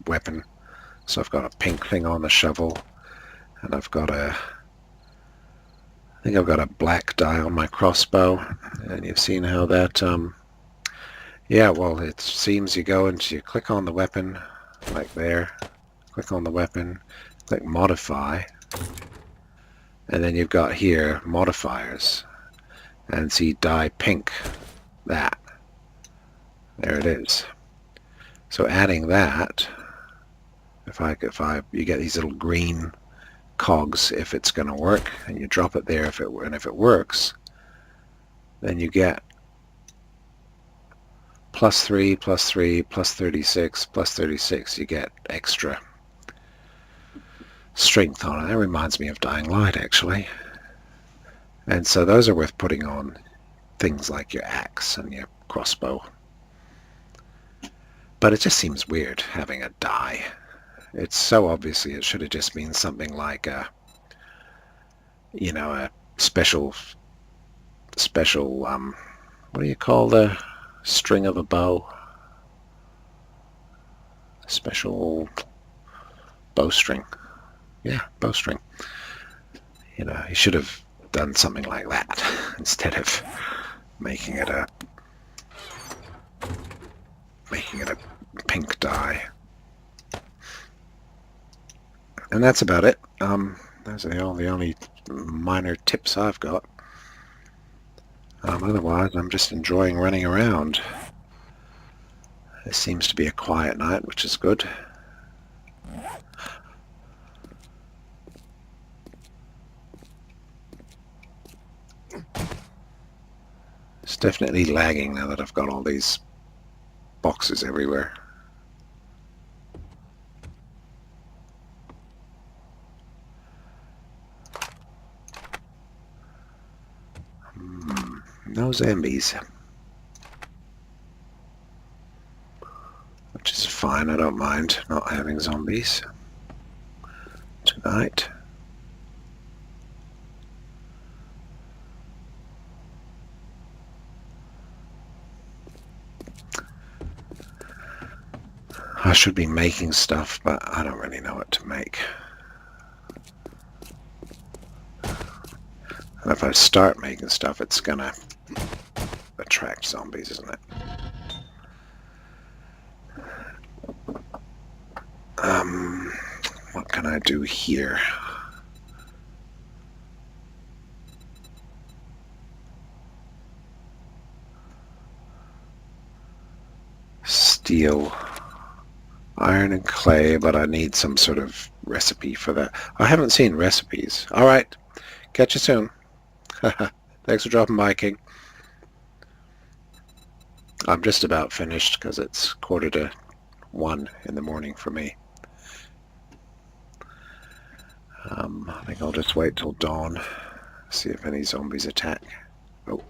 weapon? So I've got a pink thing on the shovel, and I've got I think I've got a black dye on my crossbow, and you've seen how that, yeah, well, it seems you go into, you click on the weapon, like there, click on the weapon, click modify, and then you've got here modifiers, and see dye pink, that, there it is. So adding that, you get these little green cogs if it's going to work, and you drop it there if it works, then you get +3, +3, +36, +36. You get extra strength on it. That reminds me of Dying Light, actually. And so those are worth putting on things like your axe and your crossbow. But it just seems weird having a dye. It's so obviously it should have just been something like a, you know, a special, what do you call the string of a bow? A special bowstring. Yeah, bowstring. You know, you should have done something like that instead of making it a pink dye. And that's about it. Those are the only minor tips I've got. Otherwise, I'm just enjoying running around. This seems to be a quiet night, which is good. It's definitely lagging now that I've got all these boxes everywhere. No zombies. Which is fine, I don't mind not having zombies tonight. I should be making stuff, but I don't really know what to make. And if I start making stuff, it's gonna attract zombies, isn't it? What can I do here? Steel, iron and clay, but I need some sort of recipe for that. I haven't seen recipes. All right, catch you soon. Thanks for dropping by, King. I'm just about finished because it's 1:45 in the morning for me. I think I'll just wait till dawn, see if any zombies attack. Oh.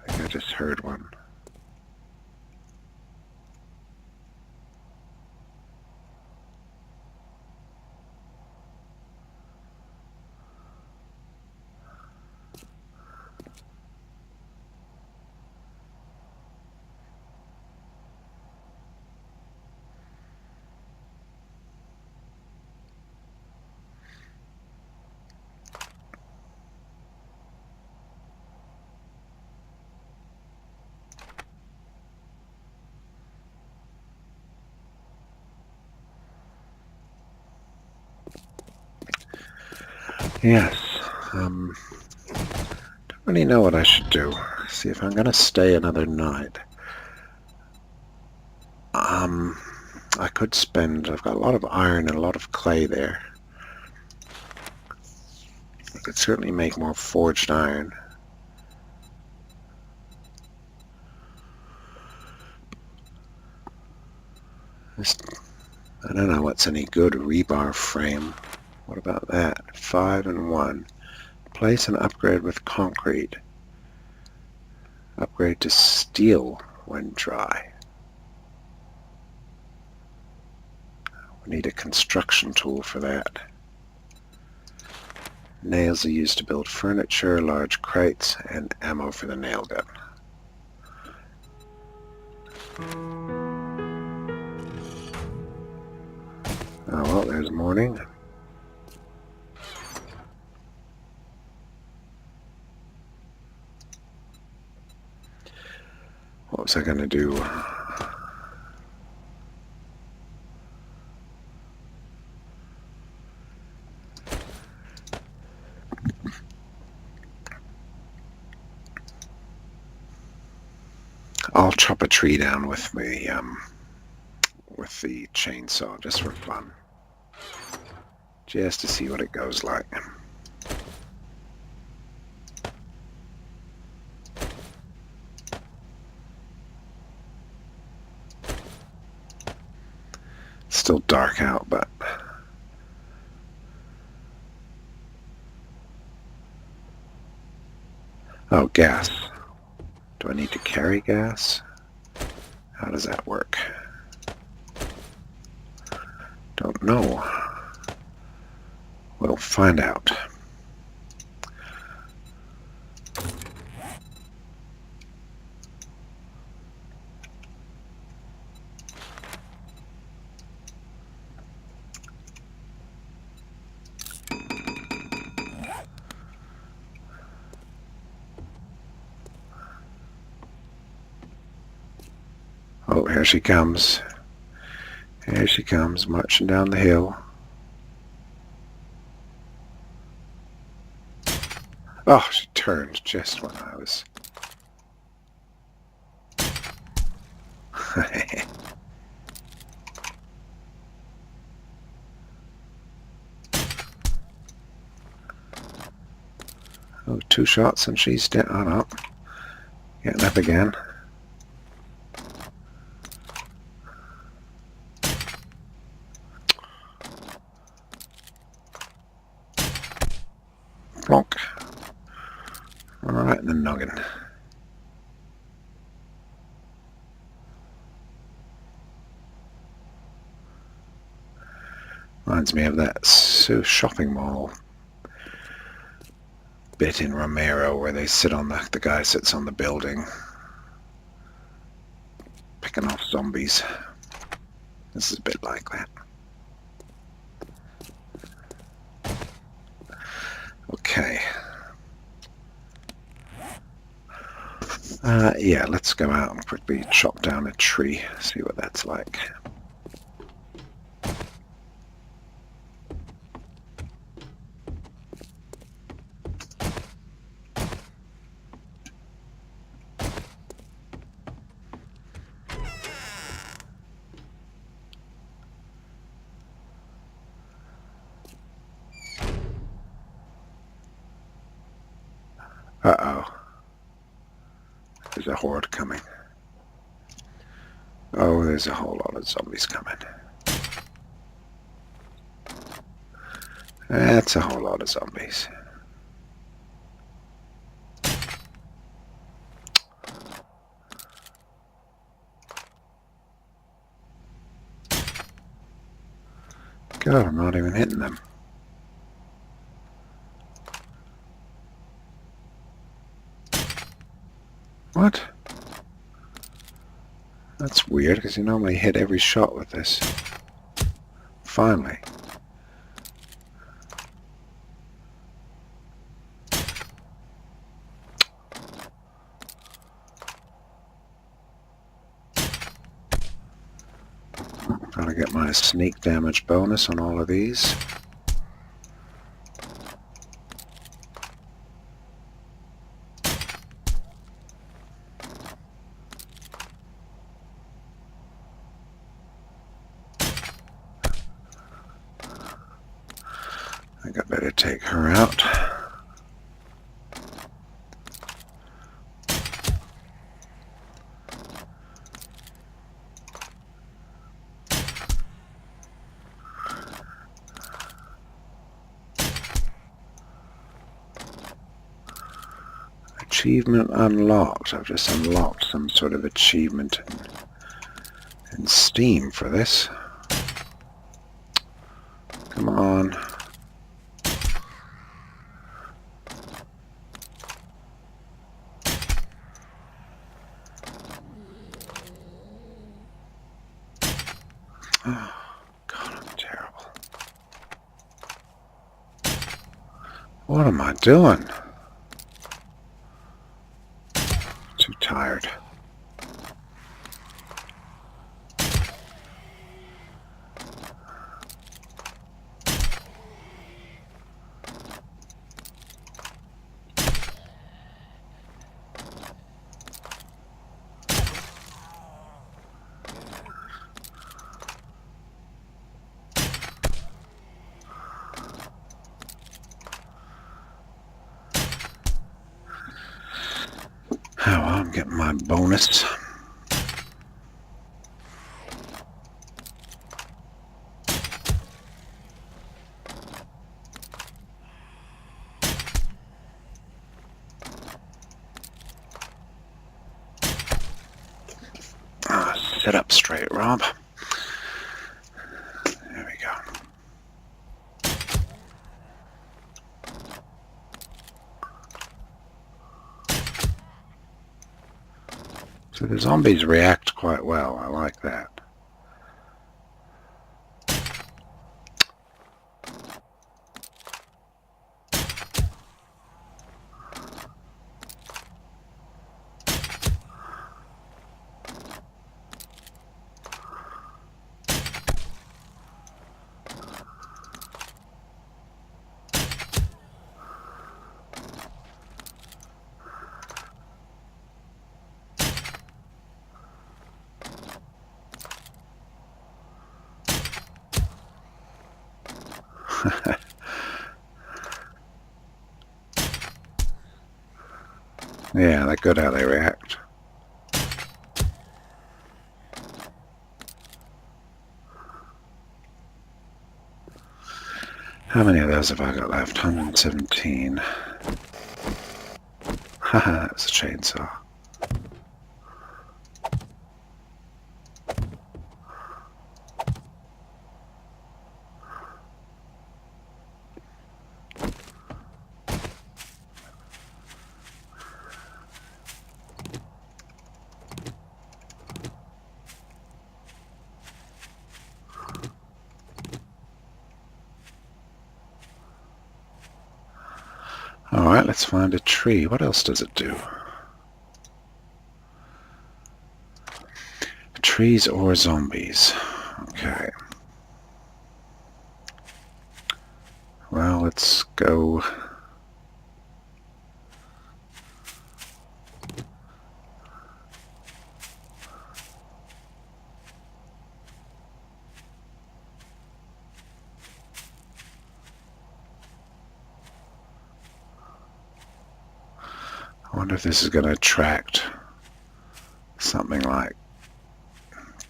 I think I just heard one. Yes. Don't really know what I should do. See if I'm gonna stay another night. I could spend. I've got a lot of iron and a lot of clay there. I could certainly make more forged iron. I don't know what's any good. Rebar frame. What about that? 5 and 1. Place and upgrade with concrete. Upgrade to steel when dry. We need a construction tool for that. Nails are used to build furniture, large crates, and ammo for the nail gun. Oh well, there's morning. What was I going to do? I'll chop a tree down with the chainsaw just for fun, just to see what it goes like. It's still dark out, but oh, gas. Do I need to carry gas? How does that work? Don't know. We'll find out. Oh, here she comes. Here she comes, marching down the hill. Oh, she turned just when I was... Oh, 2 shots and she's dead. Oh no. Getting up again. Plonk. Right in the noggin. Reminds me of that shopping mall bit in Romero where they sit on the guy sits on the building picking off zombies. This is a bit like that. Okay. Yeah, let's go out and quickly chop down a tree, see what that's like. Uh-oh. There's a horde coming. Oh, there's a whole lot of zombies coming. That's a whole lot of zombies. God, I'm not even hitting them. What? That's weird, because you normally hit every shot with this. Finally. Gotta get my sneak damage bonus on all of these. I think I better take her out. Achievement unlocked. I've just unlocked some sort of achievement in Steam for this. Come on. Oh, God, I'm terrible. What am I doing? Too tired. Oh, well, I'm getting my bonus. Sit up straight, Rob. There we go. So the zombies react quite well. I like that. Yeah, they're good how they react. How many of those have I got left? 117. Haha, that was a chainsaw. Alright, let's find a tree. What else does it do? Trees or zombies. Okay. Well, let's go. I wonder if this is going to attract something like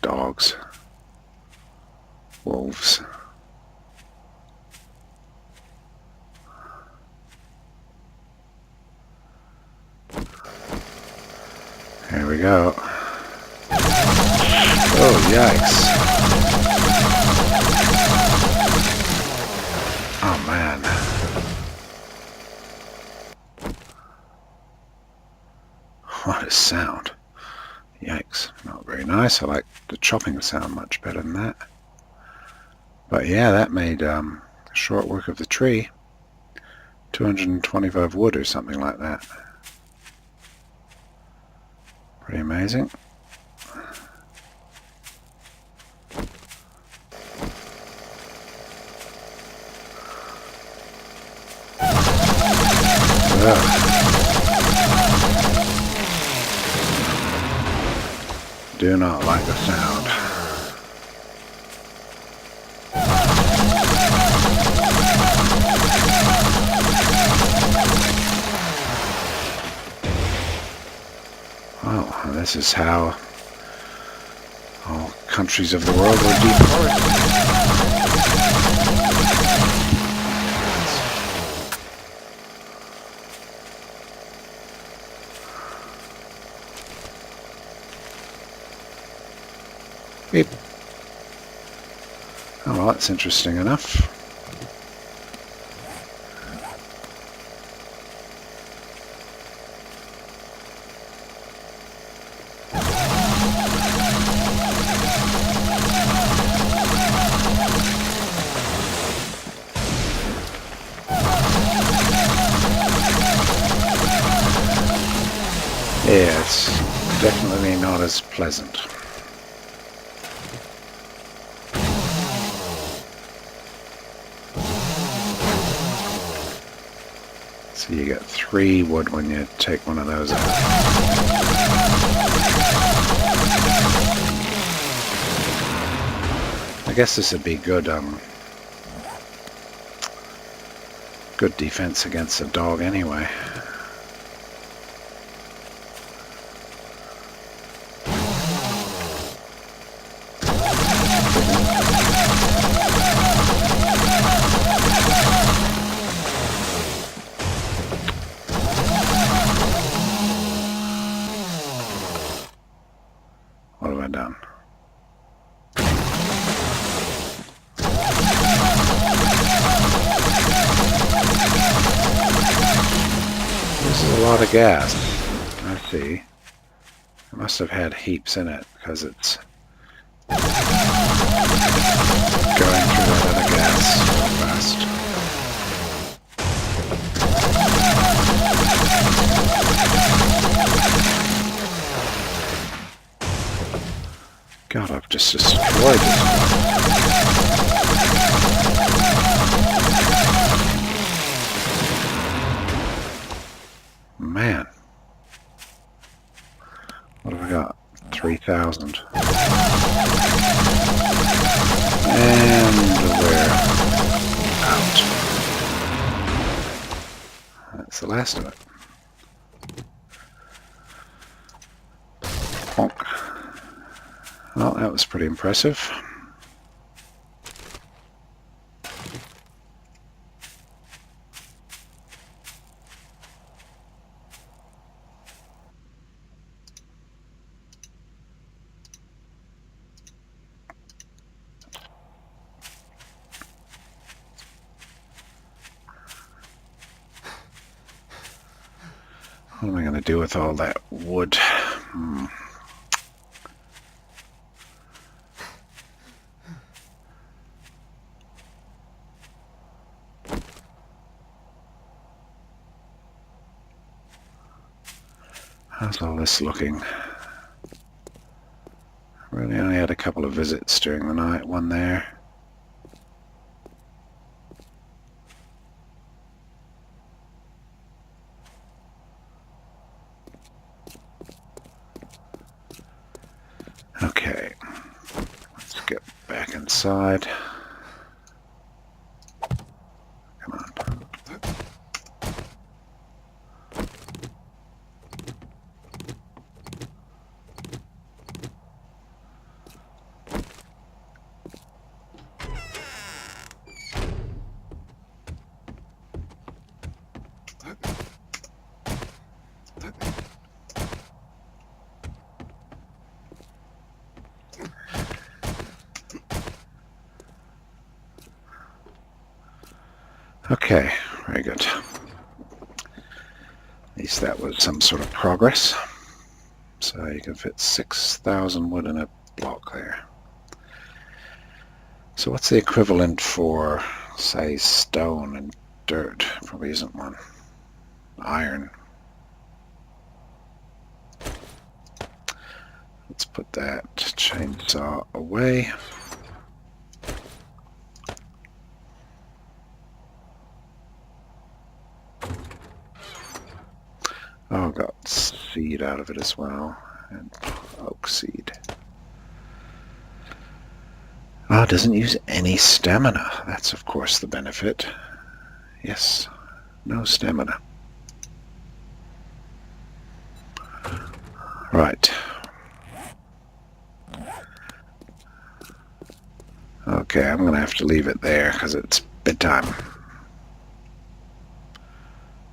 dogs, wolves. Here we go. Oh, yikes. Oh, man. What a sound. Yikes. Not very nice. I like the chopping sound much better than that. But yeah, that made short work of the tree. 225 wood or something like that. Pretty amazing. Ugh. Do not like the sound. Oh, this is how all countries of the world were deforested. Beep. Oh, well, that's interesting enough. Yeah, it's definitely not as pleasant. So you get 3 wood when you take one of those out. I guess this would be good good defense against a dog anyway. What have I done? This is a lot of gas. I see. It must have had heaps in it because it's going through that other gas so fast. God, I've just destroyed this one. Man. What have I got? 3,000. And we're out. That's the last of it. Honk. Well, that was pretty impressive. What am I going to do with all that wood? How's all this looking? Really only had a couple of visits during the night, one there. Okay, let's get back inside. Come on. Okay, very good. At least that was some sort of progress. So you can fit 6,000 wood in a block there. So what's the equivalent for, say, stone and dirt? Probably isn't one. Iron. Let's put that chainsaw away. Oh, got seed out of it as well, and oak seed. Oh, it doesn't use any stamina. That's, of course, the benefit. Yes, no stamina. Right. Okay, I'm going to have to leave it there because it's bedtime.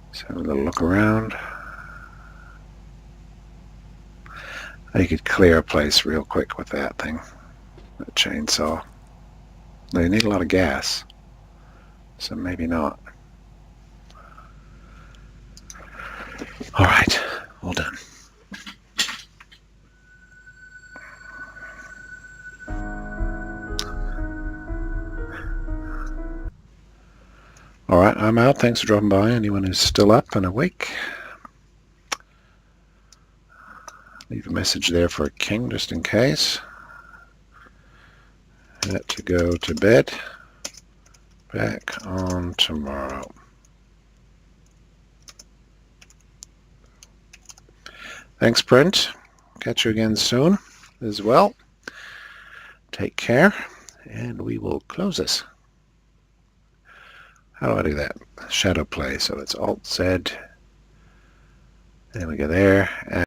Let's have a little look around. You could clear a place real quick with that thing, that chainsaw. Now you need a lot of gas, so maybe not. Alright, all done. Alright, I'm out. Thanks for dropping by. Anyone who's still up and awake, leave a message there for King just in case. Had to go to bed. Back on tomorrow. Thanks, Brent. Catch you again soon as well. Take care, and we will close this. How do I do that? Shadow play, so it's Alt-Z. Then we go there.